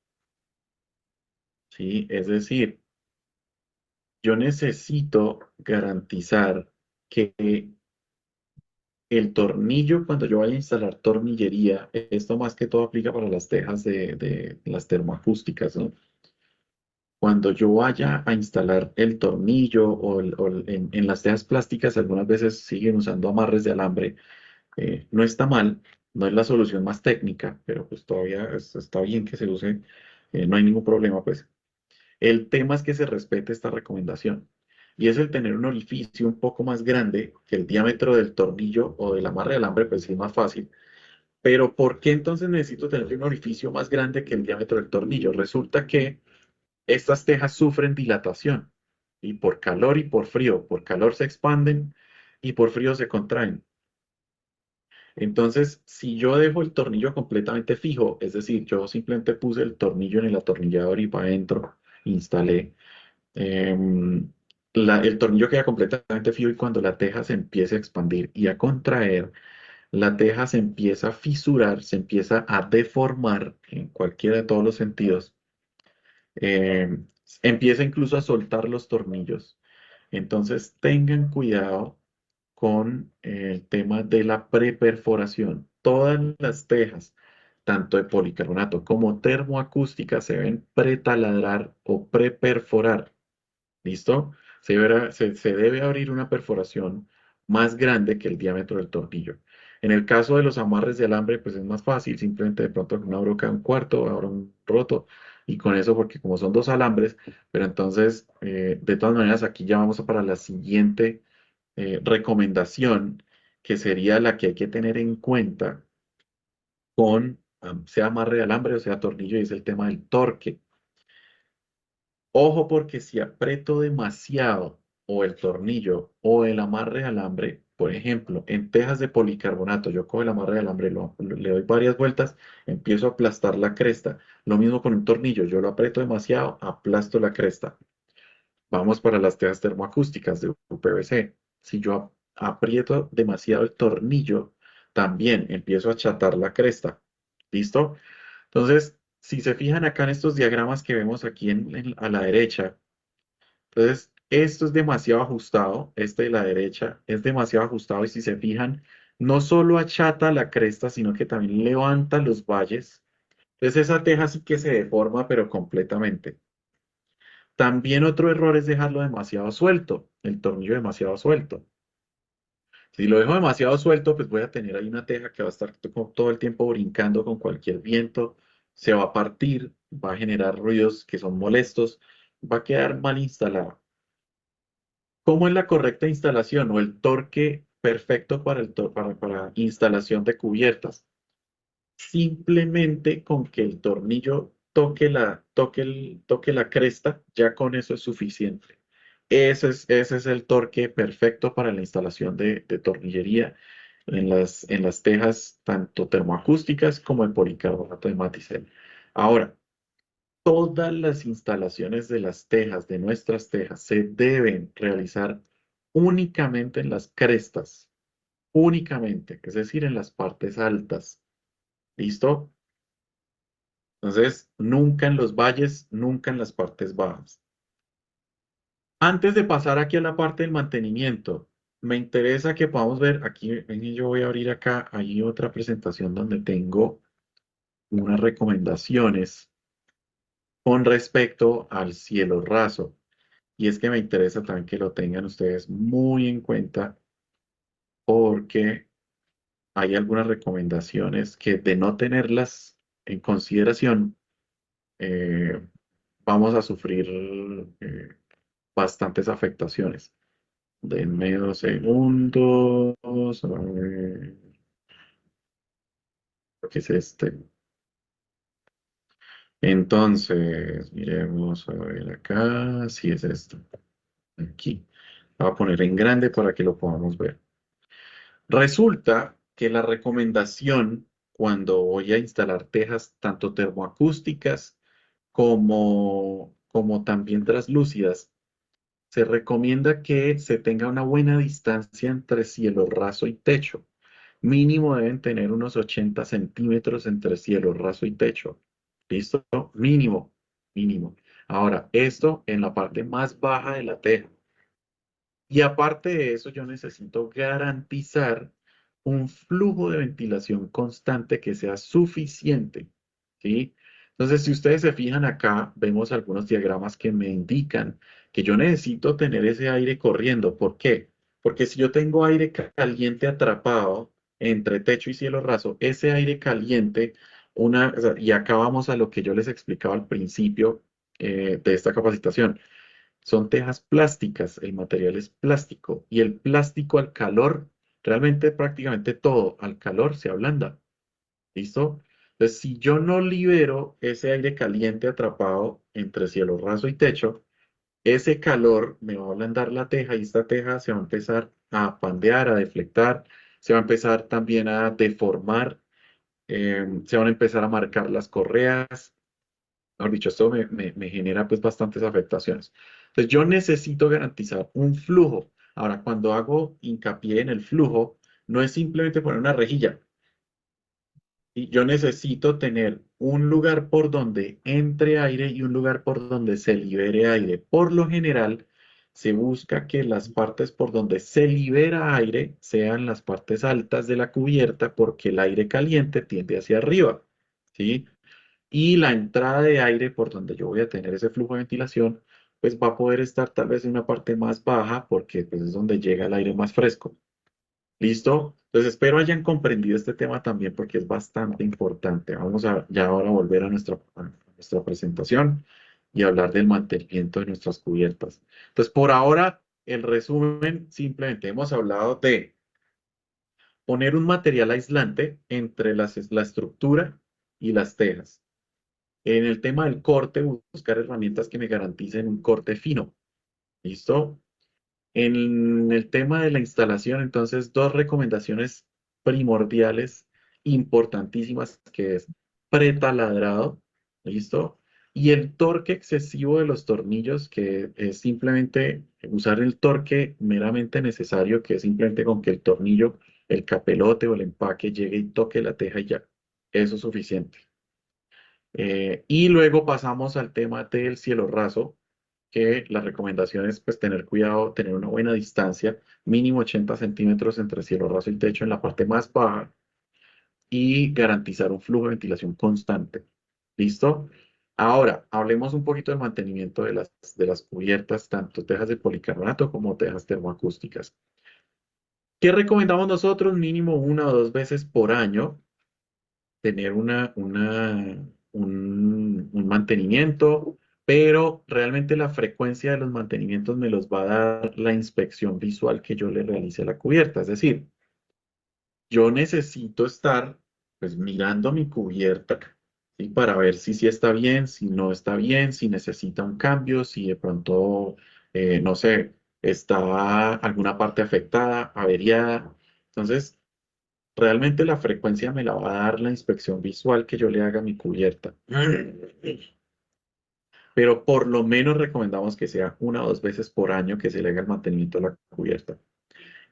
¿sí? Es decir, yo necesito garantizar que el tornillo, cuando yo vaya a instalar tornillería, esto más que todo aplica para las tejas de las termoacústicas, ¿no? Cuando yo vaya a instalar el tornillo en las tejas plásticas, algunas veces siguen usando amarres de alambre. No está mal, no es la solución más técnica, pero pues todavía está bien que se use, no hay ningún problema, pues. El tema es que se respete esta recomendación. y es el tener un orificio un poco más grande que el diámetro del tornillo o del amarre de alambre, pues sí es más fácil. Pero ¿por qué entonces necesito tener un orificio más grande que el diámetro del tornillo? Resulta que estas tejas sufren dilatación y por calor y por frío. Por calor se expanden y por frío se contraen. Entonces, si yo dejo el tornillo completamente fijo, es decir, yo simplemente puse el tornillo en el atornillador y para adentro instalé, em, el tornillo queda completamente fijo y cuando la teja se empiece a expandir y a contraer, la teja se empieza a fisurar, se empieza a deformar en cualquiera de todos los sentidos, eh, empieza incluso a soltar los tornillos. Entonces tengan cuidado con el tema de la preperforación. Todas las tejas, tanto de policarbonato como termoacústicas, se deben pretaladrar o preperforar. ¿Listo? Se debe abrir una perforación más grande que el diámetro del tornillo. En el caso de los amarres de alambre, pues es más fácil, simplemente de pronto con una broca un cuarto, ahora un roto, y con eso, porque como son dos alambres, pero entonces, de todas maneras, aquí ya vamos para la siguiente recomendación, que sería la que hay que tener en cuenta con, sea amarre de alambre o sea tornillo, y es el tema del torque. Ojo porque si aprieto demasiado o el tornillo o el amarre de alambre, por ejemplo, en tejas de policarbonato, yo cojo el amarre de alambre, le doy varias vueltas, empiezo a aplastar la cresta. Lo mismo con un tornillo, yo lo aprieto demasiado, aplasto la cresta. Vamos para las tejas termoacústicas de UPVC. Si yo aprieto demasiado el tornillo, también empiezo a achatar la cresta. ¿Listo? Entonces, si se fijan acá en estos diagramas que vemos aquí a la derecha, entonces esto es demasiado ajustado, este de la derecha es demasiado ajustado y si se fijan, no solo achata la cresta, sino que también levanta los valles. Entonces esa teja sí que se deforma, pero completamente. También otro error es dejarlo demasiado suelto, el tornillo demasiado suelto. Si lo dejo demasiado suelto, pues voy a tener ahí una teja que va a estar todo el tiempo brincando con cualquier viento, se va a partir, va a generar ruidos que son molestos, va a quedar mal instalado. ¿Cómo es la correcta instalación o el torque perfecto para, para instalación de cubiertas? Simplemente con que el tornillo toque la cresta, ya con eso es suficiente. Ese es el torque perfecto para la instalación de tornillería en las tejas, tanto termoacústicas como en policarbonato de Maticel. Ahora, todas las instalaciones de las tejas, de nuestras tejas, se deben realizar únicamente en las crestas, únicamente, es decir, en las partes altas. ¿Listo? Entonces, nunca en los valles, nunca en las partes bajas. Antes de pasar aquí a la parte del mantenimiento, me interesa que podamos ver, aquí ven, yo voy a abrir acá, hay otra presentación donde tengo unas recomendaciones con respecto al cielo raso. Y es que me interesa también que lo tengan ustedes muy en cuenta porque hay algunas recomendaciones que de no tenerlas en consideración, eh, vamos a sufrir bastantes afectaciones. Denme 2 segundos. A ver, ¿qué es este? Entonces, miremos a ver acá. Si es esto. Aquí. Lo voy a poner en grande para que lo podamos ver. Resulta que la recomendación cuando voy a instalar tejas tanto termoacústicas como también translúcidas, se recomienda que se tenga una buena distancia entre cielo raso y techo. Mínimo deben tener unos 80 centímetros entre cielo raso y techo. ¿Listo? Mínimo, mínimo. Ahora, esto en la parte más baja de la teja. Y aparte de eso, yo necesito garantizar un flujo de ventilación constante que sea suficiente, ¿sí? Entonces, si ustedes se fijan acá, vemos algunos diagramas que me indican que yo necesito tener ese aire corriendo. ¿Por qué? Porque si yo tengo aire caliente atrapado entre techo y cielo raso, ese aire caliente, o sea, y acá vamos a lo que yo les explicaba al principio de esta capacitación. son tejas plásticas, el material es plástico y el plástico al calor, realmente prácticamente todo al calor se ablanda. ¿Listo? Entonces, si yo no libero ese aire caliente atrapado entre cielo raso y techo, ese calor me va a ablandar la teja y esta teja se va a empezar a pandear, a deflectar, se va a empezar también a deformar, se van a empezar a marcar las correas. Mejor dicho, esto me genera pues bastantes afectaciones. Entonces, yo necesito garantizar un flujo. Ahora, cuando hago hincapié en el flujo, no es simplemente poner una rejilla. Y yo necesito tener un lugar por donde entre aire y un lugar por donde se libere aire. Por lo general, se busca que las partes por donde se libera aire sean las partes altas de la cubierta porque el aire caliente tiende hacia arriba, ¿sí? Y la entrada de aire por donde yo voy a tener ese flujo de ventilación, pues va a poder estar tal vez en una parte más baja porque pues, es donde llega el aire más fresco. ¿Listo? Entonces espero hayan comprendido este tema también porque es bastante importante. Vamos a ya ahora volver a nuestra presentación y hablar del mantenimiento de nuestras cubiertas. Entonces, por ahora, el resumen, simplemente hemos hablado de poner un material aislante entre la estructura y las tejas. En el tema del corte, buscar herramientas que me garanticen un corte fino. ¿Listo? En el tema de la instalación, entonces, dos recomendaciones primordiales, importantísimas, que es pretaladrado, ¿listo? Y el torque excesivo de los tornillos, que es simplemente usar el torque meramente necesario, que es simplemente con que el tornillo, el capelote o el empaque llegue y toque la teja y ya. Eso es suficiente. Y luego pasamos al tema del cielo raso, que la recomendación es pues tener cuidado, tener una buena distancia, mínimo 80 centímetros entre cielo raso y techo en la parte más baja y garantizar un flujo de ventilación constante. ¿Listo? Ahora, hablemos un poquito del mantenimiento de las cubiertas, tanto tejas de policarbonato como tejas termoacústicas. ¿Qué recomendamos nosotros? Mínimo 1 o 2 veces por año tener un mantenimiento, pero realmente la frecuencia de los mantenimientos me los va a dar la inspección visual que yo le realice a la cubierta. Es decir, yo necesito estar pues mirando mi cubierta, ¿sí? Para ver si está bien, si no está bien, si necesita un cambio, si de pronto, no sé, está alguna parte afectada, averiada. Entonces, realmente la frecuencia me la va a dar la inspección visual que yo le haga a mi cubierta. Pero por lo menos recomendamos que sea 1 o 2 veces por año que se le haga el mantenimiento a la cubierta.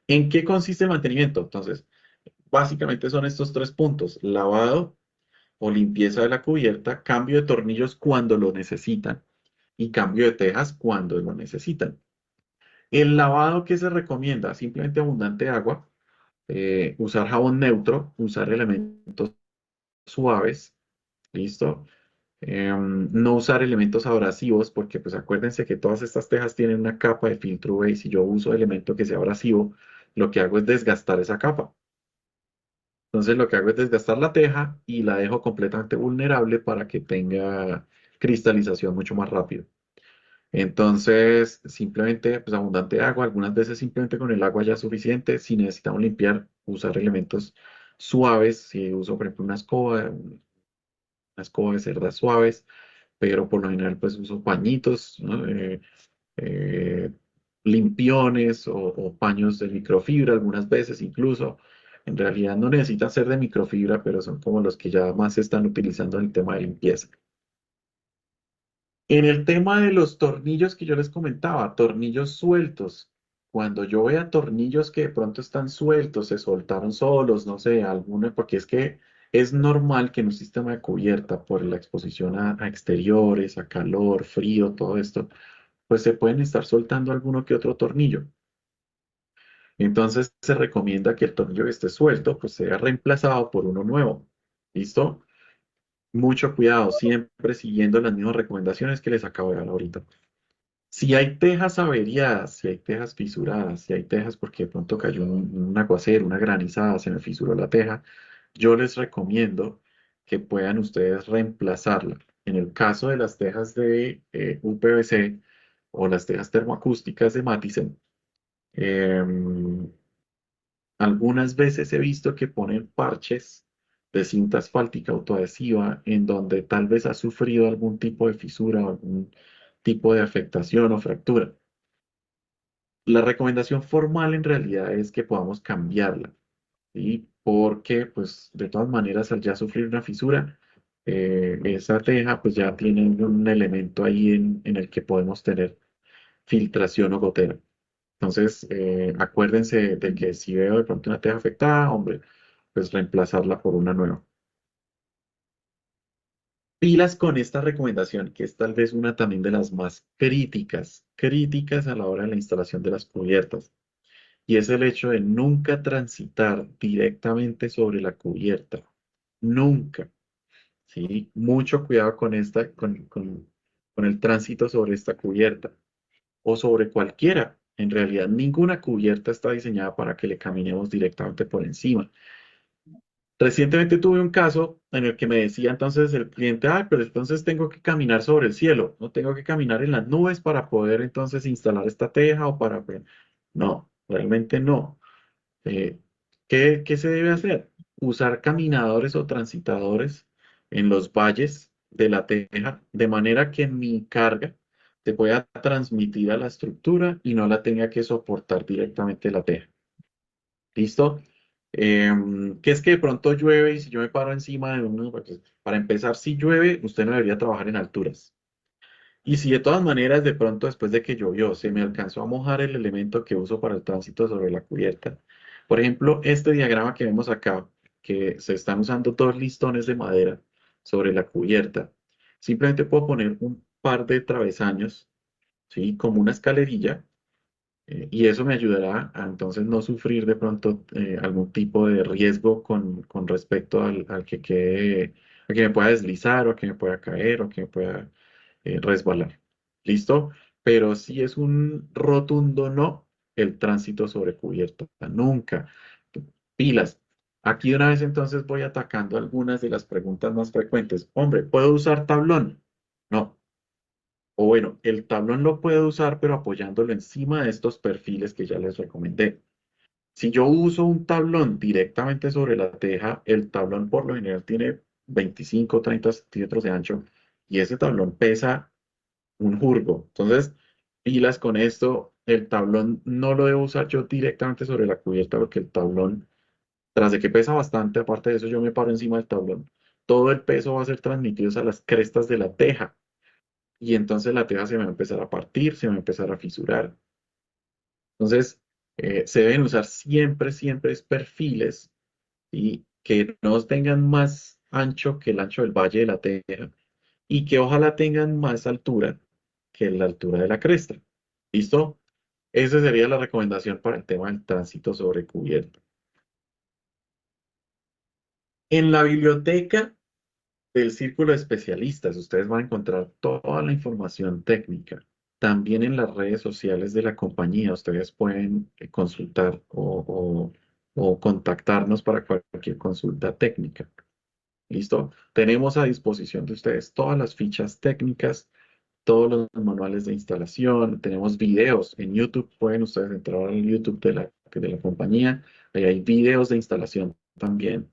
¿En qué consiste el mantenimiento? Entonces, básicamente son estos 3 puntos: lavado o limpieza de la cubierta, cambio de tornillos cuando lo necesitan y cambio de tejas cuando lo necesitan. El lavado que se recomienda, simplemente abundante agua, usar jabón neutro, usar elementos suaves, ¿listo? No usar elementos abrasivos porque pues acuérdense que todas estas tejas tienen una capa de filtro UV y si yo uso elemento que sea abrasivo, lo que hago es desgastar esa capa. Entonces lo que hago es desgastar la teja y la dejo completamente vulnerable para que tenga cristalización mucho más rápido. Entonces, simplemente, pues abundante agua, algunas veces simplemente con el agua ya es suficiente. Si necesitamos limpiar, usar elementos suaves, si uso, por ejemplo, una escoba de cerdas suaves, pero por lo general pues uso pañitos, ¿no? Eh, limpiones o paños de microfibra algunas veces incluso. En realidad no necesitan ser de microfibra, pero son como los que ya más se están utilizando en el tema de limpieza. En el tema de los tornillos que yo les comentaba, tornillos sueltos. Cuando yo vea tornillos que de pronto están sueltos, se soltaron solos, no sé, alguno, porque es que es normal que en un sistema de cubierta, por la exposición a exteriores, a calor, frío, todo esto, pues se pueden estar soltando alguno que otro tornillo. Entonces se recomienda que el tornillo que esté suelto, pues sea reemplazado por uno nuevo. ¿Listo? Mucho cuidado, siempre siguiendo las mismas recomendaciones que les acabo de dar ahorita. Si hay tejas averiadas, si hay tejas fisuradas, si hay tejas porque de pronto cayó un aguacero, una granizada, se me fisuró la teja, yo les recomiendo que puedan ustedes reemplazarla. En el caso de las tejas de UPVC, o las tejas termoacústicas de Matisen, em, algunas veces he visto que ponen parches de cinta asfáltica autoadhesiva en donde tal vez ha sufrido algún tipo de fisura o algún tipo de afectación o fractura. La recomendación formal en realidad es que podamos cambiarla, ¿sí? Porque pues de todas maneras al ya sufrir una fisura, esa teja pues ya tiene un elemento ahí en el que podemos tener filtración o gotera. Entonces, acuérdense de que si veo de pronto una teja afectada, hombre, pues reemplazarla por una nueva. Pilas con esta recomendación, que es tal vez una también de las más críticas a la hora de la instalación de las cubiertas, y es el hecho de nunca transitar directamente sobre la cubierta. Nunca, ¿sí? Mucho cuidado con con el tránsito sobre esta cubierta o sobre cualquiera. En realidad, ninguna cubierta está diseñada para que le caminemos directamente por encima. Recientemente tuve un caso en el que me decía entonces el cliente, ah, pero entonces tengo que caminar sobre el cielo, no tengo que caminar en las nubes para poder entonces instalar esta teja o para... No, realmente no. Eh, qué se debe hacer? Usar caminadores o transitadores en los valles de la teja, de manera que mi carga se pueda transmitir a la estructura y no la tenga que soportar directamente la teja. ¿Listo? Que es que de pronto llueve y si yo me paro encima de uno, pues, para empezar, si llueve, usted no debería trabajar en alturas. Y si de todas maneras, de pronto después de que llovió, se me alcanzó a mojar el elemento que uso para el tránsito sobre la cubierta. Por ejemplo, este diagrama que vemos acá, que se están usando dos listones de madera sobre la cubierta. Simplemente puedo poner un par de travesaños, ¿sí? Como una escalerilla, y eso me ayudará a entonces no sufrir de pronto algún tipo de riesgo con respecto al que quede, a que me pueda deslizar o a que me pueda caer o que me pueda resbalar. ¿Listo? Pero si es un rotundo no, el tránsito sobre cubierta. Nunca. Pilas. Aquí de una vez entonces voy atacando algunas de las preguntas más frecuentes. Hombre, ¿puedo usar tablón? No. O bueno, el tablón lo puedo usar, pero apoyándolo encima de estos perfiles que ya les recomendé. Si yo uso un tablón directamente sobre la teja, el tablón por lo general tiene 25 o 30 centímetros de ancho y ese tablón pesa un jurgo. Entonces, pilas con esto, el tablón no lo debo usar yo directamente sobre la cubierta porque el tablón, tras de que pesa bastante, aparte de eso yo me paro encima del tablón, todo el peso va a ser transmitido a las crestas de la teja y entonces la teja se me va a empezar a partir, se me va a empezar a fisurar. Entonces, se deben usar siempre es perfiles y que no tengan más ancho que el ancho del valle de la teja y que ojalá tengan más altura que la altura de la cresta. ¿Listo? Esa sería la recomendación para el tema del tránsito sobre cubierta. En la biblioteca del Círculo de Especialistas, ustedes van a encontrar toda la información técnica. También en las redes sociales de la compañía, ustedes pueden consultar o contactarnos para cualquier consulta técnica. ¿Listo? Tenemos a disposición de ustedes todas las fichas técnicas, todos los manuales de instalación, tenemos videos en YouTube, pueden ustedes entrar al YouTube de la compañía, ahí hay videos de instalación también.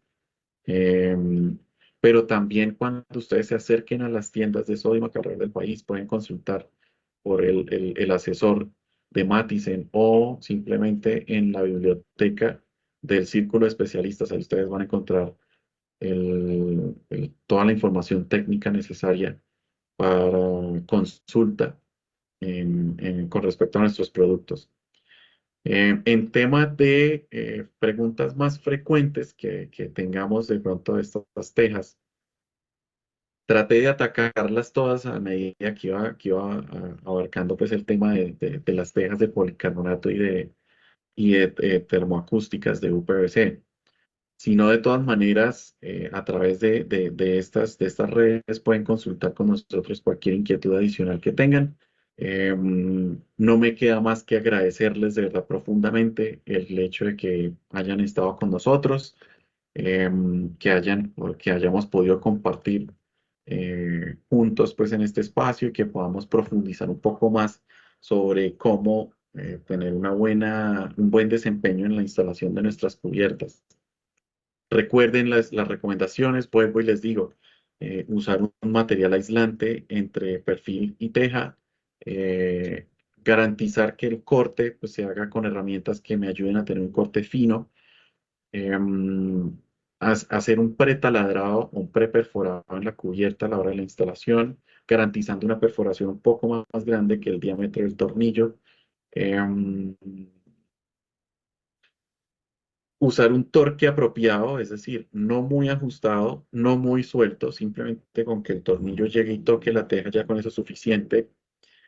Em, pero también cuando ustedes se acerquen a las tiendas de Sodimac alrededor del país, pueden consultar por el asesor de Matisen o simplemente en la biblioteca del Círculo de Especialistas. Ahí ustedes van a encontrar toda la información técnica necesaria para consulta con respecto a nuestros productos. En tema de preguntas más frecuentes que tengamos de pronto de estas tejas, traté de atacarlas todas a medida que iba abarcando pues el tema de las tejas de policarbonato y de termoacústicas de UPVC. Sino de todas maneras, a través de estas redes pueden consultar con nosotros cualquier inquietud adicional que tengan. No me queda más que agradecerles de verdad profundamente el hecho de que hayan estado con nosotros, o que hayamos podido compartir juntos pues en este espacio y que podamos profundizar un poco más sobre cómo tener un buen desempeño en la instalación de nuestras cubiertas. Recuerden las recomendaciones, vuelvo y les digo, usar un material aislante entre perfil y teja, eh, garantizar que el corte pues, se haga con herramientas que me ayuden a tener un corte fino, em, hacer un pretaladrado o un preperforado en la cubierta a la hora de la instalación, garantizando una perforación un poco más grande que el diámetro del tornillo. Em, Usar un torque apropiado, es decir, no muy ajustado, no muy suelto, simplemente con que el tornillo llegue y toque la teja, ya con eso es suficiente.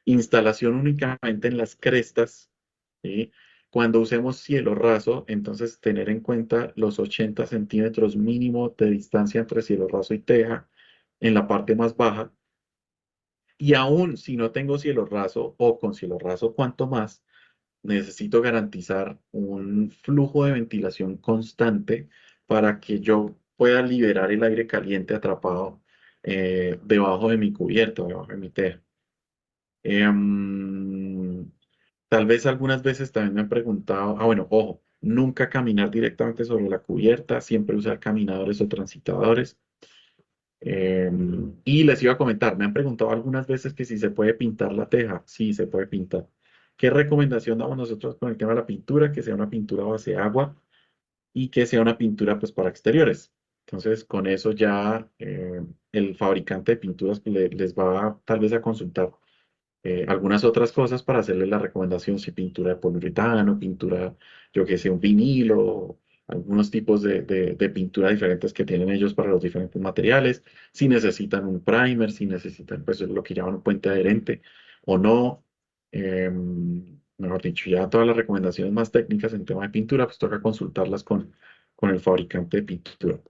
Instalación únicamente en las crestas, ¿sí? Cuando usemos cielo raso, entonces tener en cuenta los 80 centímetros mínimo de distancia entre cielo raso y teja en la parte más baja. Y aún si no tengo cielo raso o con cielo raso, cuanto más, necesito garantizar un flujo de ventilación constante para que yo pueda liberar el aire caliente atrapado debajo de mi cubierta, debajo de mi teja. Em, Tal vez algunas veces también me han preguntado, bueno, ojo, nunca caminar directamente sobre la cubierta, siempre usar caminadores o transitadores. Y les iba a comentar, me han preguntado algunas veces que si se puede pintar la teja. Sí, se puede pintar. ¿Qué recomendación damos nosotros con el tema de la pintura? Que sea una pintura a base de agua y que sea una pintura pues para exteriores. Entonces, con eso ya el fabricante de pinturas pues, les va tal vez a consultar algunas otras cosas para hacerles la recomendación, si pintura de poliuretano, pintura, yo que sé, un vinilo, algunos tipos de pintura diferentes que tienen ellos para los diferentes materiales, si necesitan un primer, si necesitan pues lo que llaman un puente adherente o no. Mejor dicho, ya todas las recomendaciones más técnicas en tema de pintura, pues toca consultarlas con el fabricante de pintura.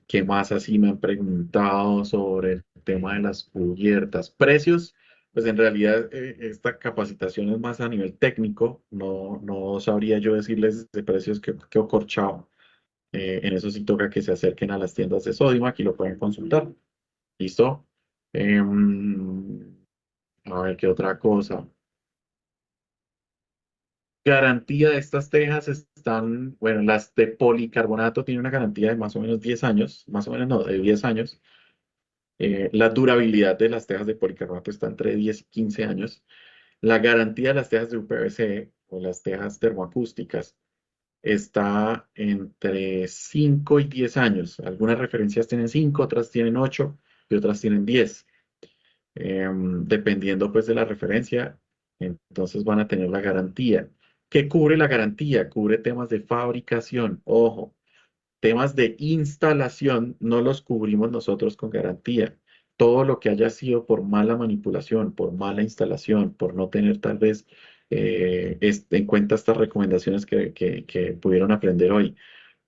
¿Qué más así me han preguntado sobre el tema de las cubiertas? Precios, pues en realidad esta capacitación es más a nivel técnico, no sabría yo decirles de precios que Corchado. En eso sí toca que se acerquen a las tiendas de Sodimac y lo pueden consultar. ¿Listo? A ver, ¿qué otra cosa? Garantía de estas tejas están, bueno, las de policarbonato tienen una garantía de más o menos 10 años, más o menos no, de 10 años. La durabilidad de las tejas de policarbonato está entre 10 y 15 años. La garantía de las tejas de UPVC o las tejas termoacústicas está entre 5 y 10 años. Algunas referencias tienen 5, otras tienen 8 y otras tienen 10. Dependiendo pues de la referencia, entonces van a tener la garantía. ¿Qué cubre la garantía? Cubre temas de fabricación. Ojo, temas de instalación no los cubrimos nosotros con garantía. Todo lo que haya sido por mala manipulación, por mala instalación, por no tener tal vez en cuenta estas recomendaciones que pudieron aprender hoy,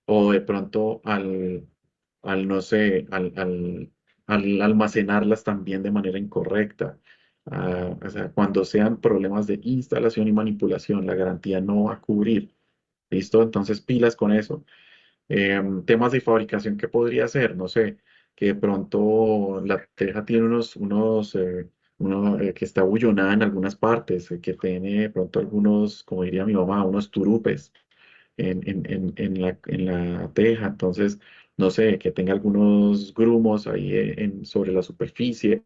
o de pronto no sé, al almacenarlas también de manera incorrecta. O sea, cuando sean problemas de instalación y manipulación, la garantía no va a cubrir. ¿Listo? Entonces, pilas con eso. Temas de fabricación que podría ser, no sé, que de pronto la teja tiene que está bullonada en algunas partes, que tiene de pronto algunos, como diría mi mamá, unos turupes en la teja. Entonces, no sé, que tenga algunos grumos ahí sobre la superficie.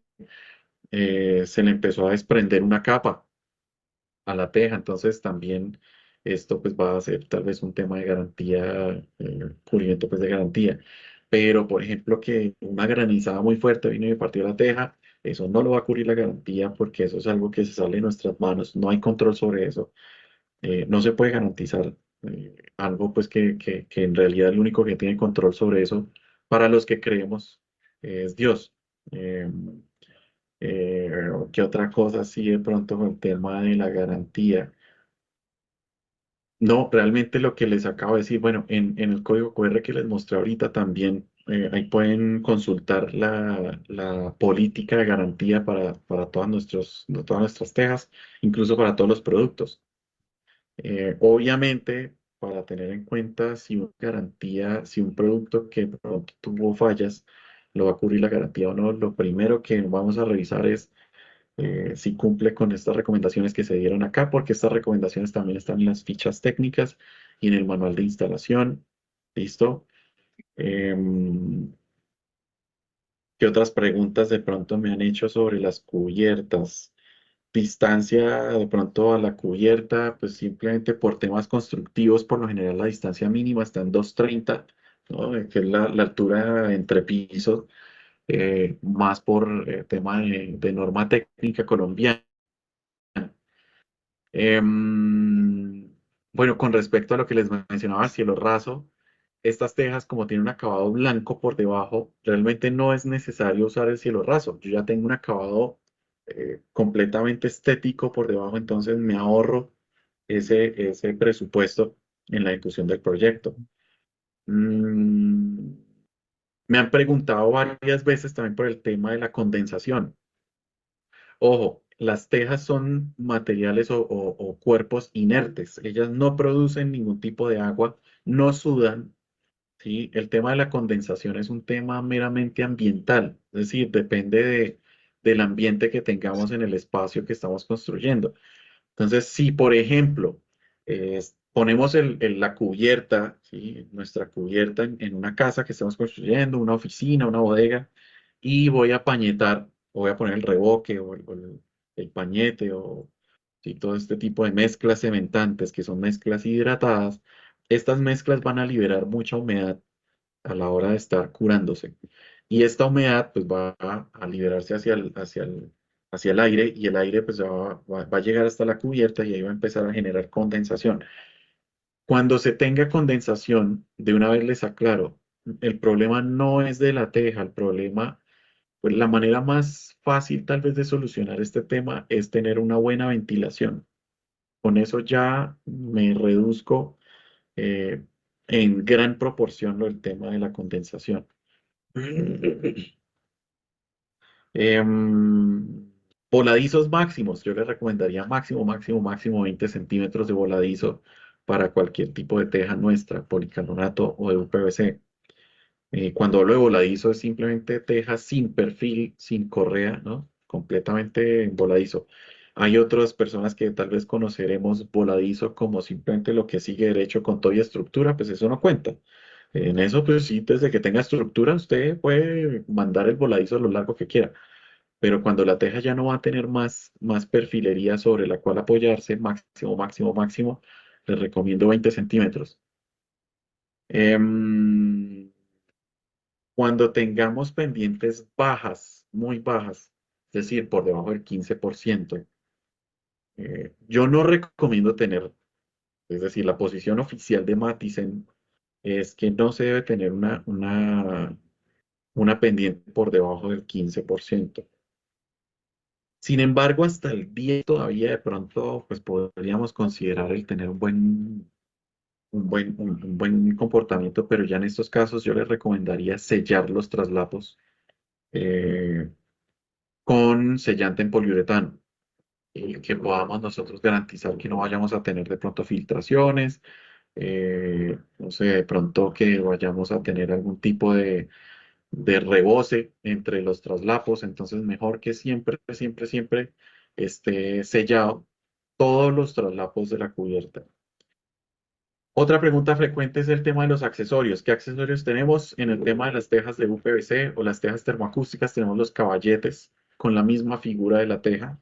Se le empezó a desprender una capa a la teja, entonces también esto pues va a ser tal vez un tema de garantía, cubrimiento pues de garantía. Pero, por ejemplo, que una granizada muy fuerte vino y partió la teja, eso no lo va a cubrir la garantía porque eso es algo que se sale de nuestras manos, no hay control sobre eso. No se puede garantizar algo pues que en realidad el único que tiene control sobre eso, para los que creemos, es Dios. Eh, ¿Qué otra cosa sí de pronto con el tema de la garantía? No, realmente lo que les acabo de decir, bueno, en el código QR que les mostré ahorita también, ahí pueden consultar la política de garantía para todas nuestras tejas, incluso para todos los productos. Obviamente, para tener en cuenta si una garantía, si un producto que de pronto tuvo fallas, lo va a cubrir la garantía o no. Lo primero que vamos a revisar es si cumple con estas recomendaciones que se dieron acá, porque estas recomendaciones también están en las fichas técnicas y en el manual de instalación. ¿Listo? Em, ¿Qué otras preguntas de pronto me han hecho sobre las cubiertas? Distancia de pronto a la cubierta, pues simplemente por temas constructivos, por lo general la distancia mínima está en 230, ¿no? Que es la altura entre pisos, más por tema de norma técnica colombiana. Bueno, con respecto a lo que les mencionaba, cielo raso, estas tejas como tienen un acabado blanco por debajo, realmente no es necesario usar el cielo raso. Yo ya tengo un acabado completamente estético por debajo, entonces me ahorro ese presupuesto en la ejecución del proyecto. Mm, Me han preguntado varias veces también por el tema de la condensación. Ojo, las tejas son materiales o cuerpos inertes. Ellas no producen ningún tipo de agua, no sudan. ¿Sí? El tema de la condensación es un tema meramente ambiental, es decir, depende del ambiente que tengamos en el espacio que estamos construyendo. Entonces, si por ejemplo ponemos la cubierta, ¿sí? Nuestra cubierta en una casa que estamos construyendo, una oficina, una bodega, y voy a pañetar, o voy a poner el revoque o el pañete o ¿sí? Todo este tipo de mezclas cementantes que son mezclas hidratadas, estas mezclas van a liberar mucha humedad a la hora de estar curándose. Y esta humedad pues va a liberarse hacia el aire y el aire pues va a llegar hasta la cubierta y ahí va a empezar a generar condensación. Cuando se tenga condensación, de una vez les aclaro, el problema no es de la teja, el problema, pues la manera más fácil tal vez de solucionar este tema es tener una buena ventilación. Con eso ya me reduzco eh, en gran proporción el tema de la condensación. Em, Voladizos máximos. Yo les recomendaría máximo, máximo, máximo 20 centímetros de voladizo para cualquier tipo de teja nuestra, policarbonato o de UPVC. Cuando hablo de voladizo es simplemente teja sin perfil, sin correa, ¿no? Completamente voladizo. Hay otras personas que tal vez conoceremos voladizo como simplemente lo que sigue derecho con toda estructura, pues eso no cuenta. En eso, pues sí, desde que tenga estructura, usted puede mandar el voladizo a lo largo que quiera. Pero cuando la teja ya no va a tener más perfilería sobre la cual apoyarse, máximo, máximo, máximo, les recomiendo 20 centímetros. Em, Cuando tengamos pendientes bajas, muy bajas, es decir, por debajo del 15%, yo no recomiendo tener, es decir, la posición oficial de Matisen es que no se debe tener una pendiente por debajo del 15%. Sin embargo, hasta el día todavía de pronto, pues podríamos considerar el tener un buen comportamiento, pero ya en estos casos yo les recomendaría sellar los traslapos eh, con sellante en poliuretano, y que podamos nosotros garantizar que no vayamos a tener de pronto filtraciones, no sé, de pronto que vayamos a tener algún tipo de rebose entre los traslapos, entonces mejor que siempre, siempre, siempre esté sellado todos los traslapos de la cubierta. Otra pregunta frecuente es el tema de los accesorios. ¿Qué accesorios tenemos? En el tema de las tejas de UPVC o las tejas termoacústicas tenemos los caballetes con la misma figura de la teja.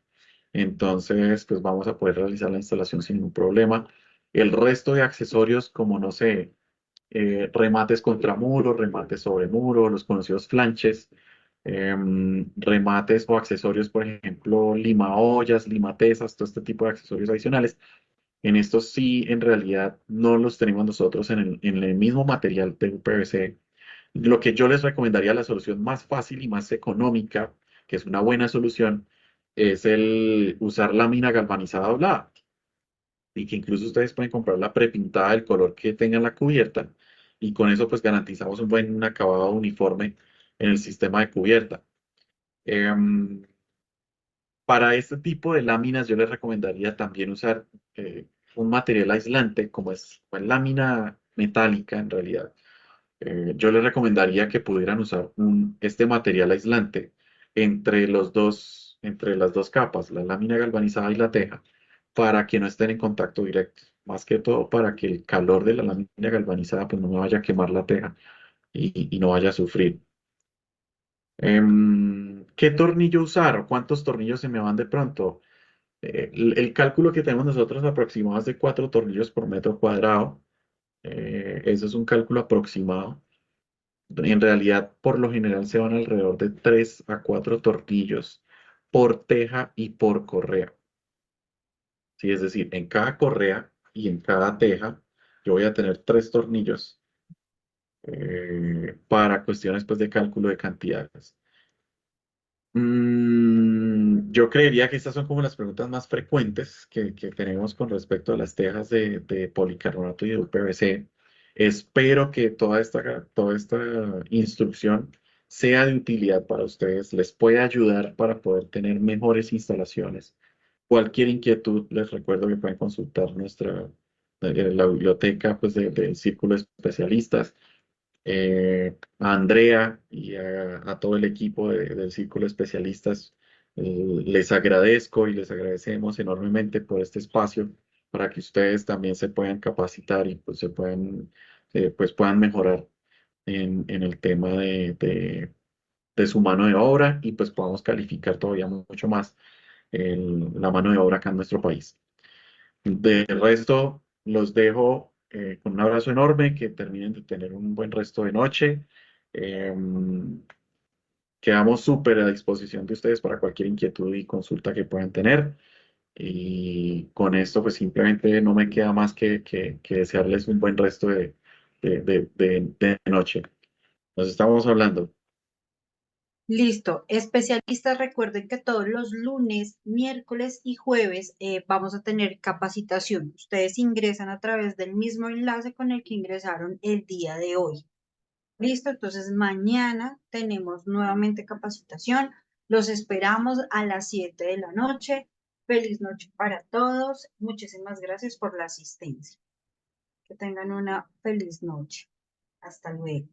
Entonces, pues vamos a poder realizar la instalación sin ningún problema. El resto de accesorios, como no sé, remates contra muro, remates sobre muro, los conocidos flanches, remates o accesorios, por ejemplo, lima ollas, limatesas, todo este tipo de accesorios adicionales. En estos sí, en realidad, no los tenemos nosotros en el mismo material de UPVC. Lo que yo les recomendaría, la solución más fácil y más económica, que es una buena solución, es el usar lámina galvanizada doblada. Y que incluso ustedes pueden comprar la prepintada del color que tenga la cubierta. Y con eso pues garantizamos un buen acabado uniforme en el sistema de cubierta. Em, para este tipo de láminas yo les recomendaría también usar un material aislante como es lámina metálica en realidad, Yo les recomendaría que pudieran usar este material aislante entre las dos capas, la lámina galvanizada y la teja, para que no estén en contacto directo. Más que todo para que el calor de la lámina galvanizada pues, no me vaya a quemar la teja y no vaya a sufrir. ¿Qué tornillo usar o cuántos tornillos se me van de pronto? El cálculo que tenemos nosotros aproximado es de 4 tornillos por metro cuadrado. Eso es un cálculo aproximado. En realidad, por lo general, se van alrededor de 3 a 4 tornillos por teja y por correa. Sí, es decir, en cada correa y en cada teja, yo voy a tener 3 tornillos para cuestiones pues, de cálculo de cantidades. Yo creería que estas son como las preguntas más frecuentes que tenemos con respecto a las tejas de policarbonato y de UPVC. Espero que toda esta instrucción sea de utilidad para ustedes, les pueda ayudar para poder tener mejores instalaciones. Cualquier inquietud, les recuerdo que pueden consultar la biblioteca pues, del Círculo de Especialistas, a Andrea y a todo el equipo del Círculo de Especialistas. Les agradezco y les agradecemos enormemente por este espacio para que ustedes también se puedan capacitar y pues, pues puedan mejorar en el tema de su mano de obra y pues podamos calificar todavía mucho más la mano de obra acá en nuestro país. De resto, los dejo con un abrazo enorme, que terminen de tener un buen resto de noche. Em, Quedamos súper a disposición de ustedes para cualquier inquietud y consulta que puedan tener. Y con esto, pues simplemente no me queda más que desearles un buen resto de noche. Nos estamos hablando. Listo. Especialistas, recuerden que todos los lunes, miércoles y jueves vamos a tener capacitación. Ustedes ingresan a través del mismo enlace con el que ingresaron el día de hoy. Listo, entonces mañana tenemos nuevamente capacitación. Los esperamos a las 7 de la noche. Feliz noche para todos. Muchísimas gracias por la asistencia. Que tengan una feliz noche. Hasta luego.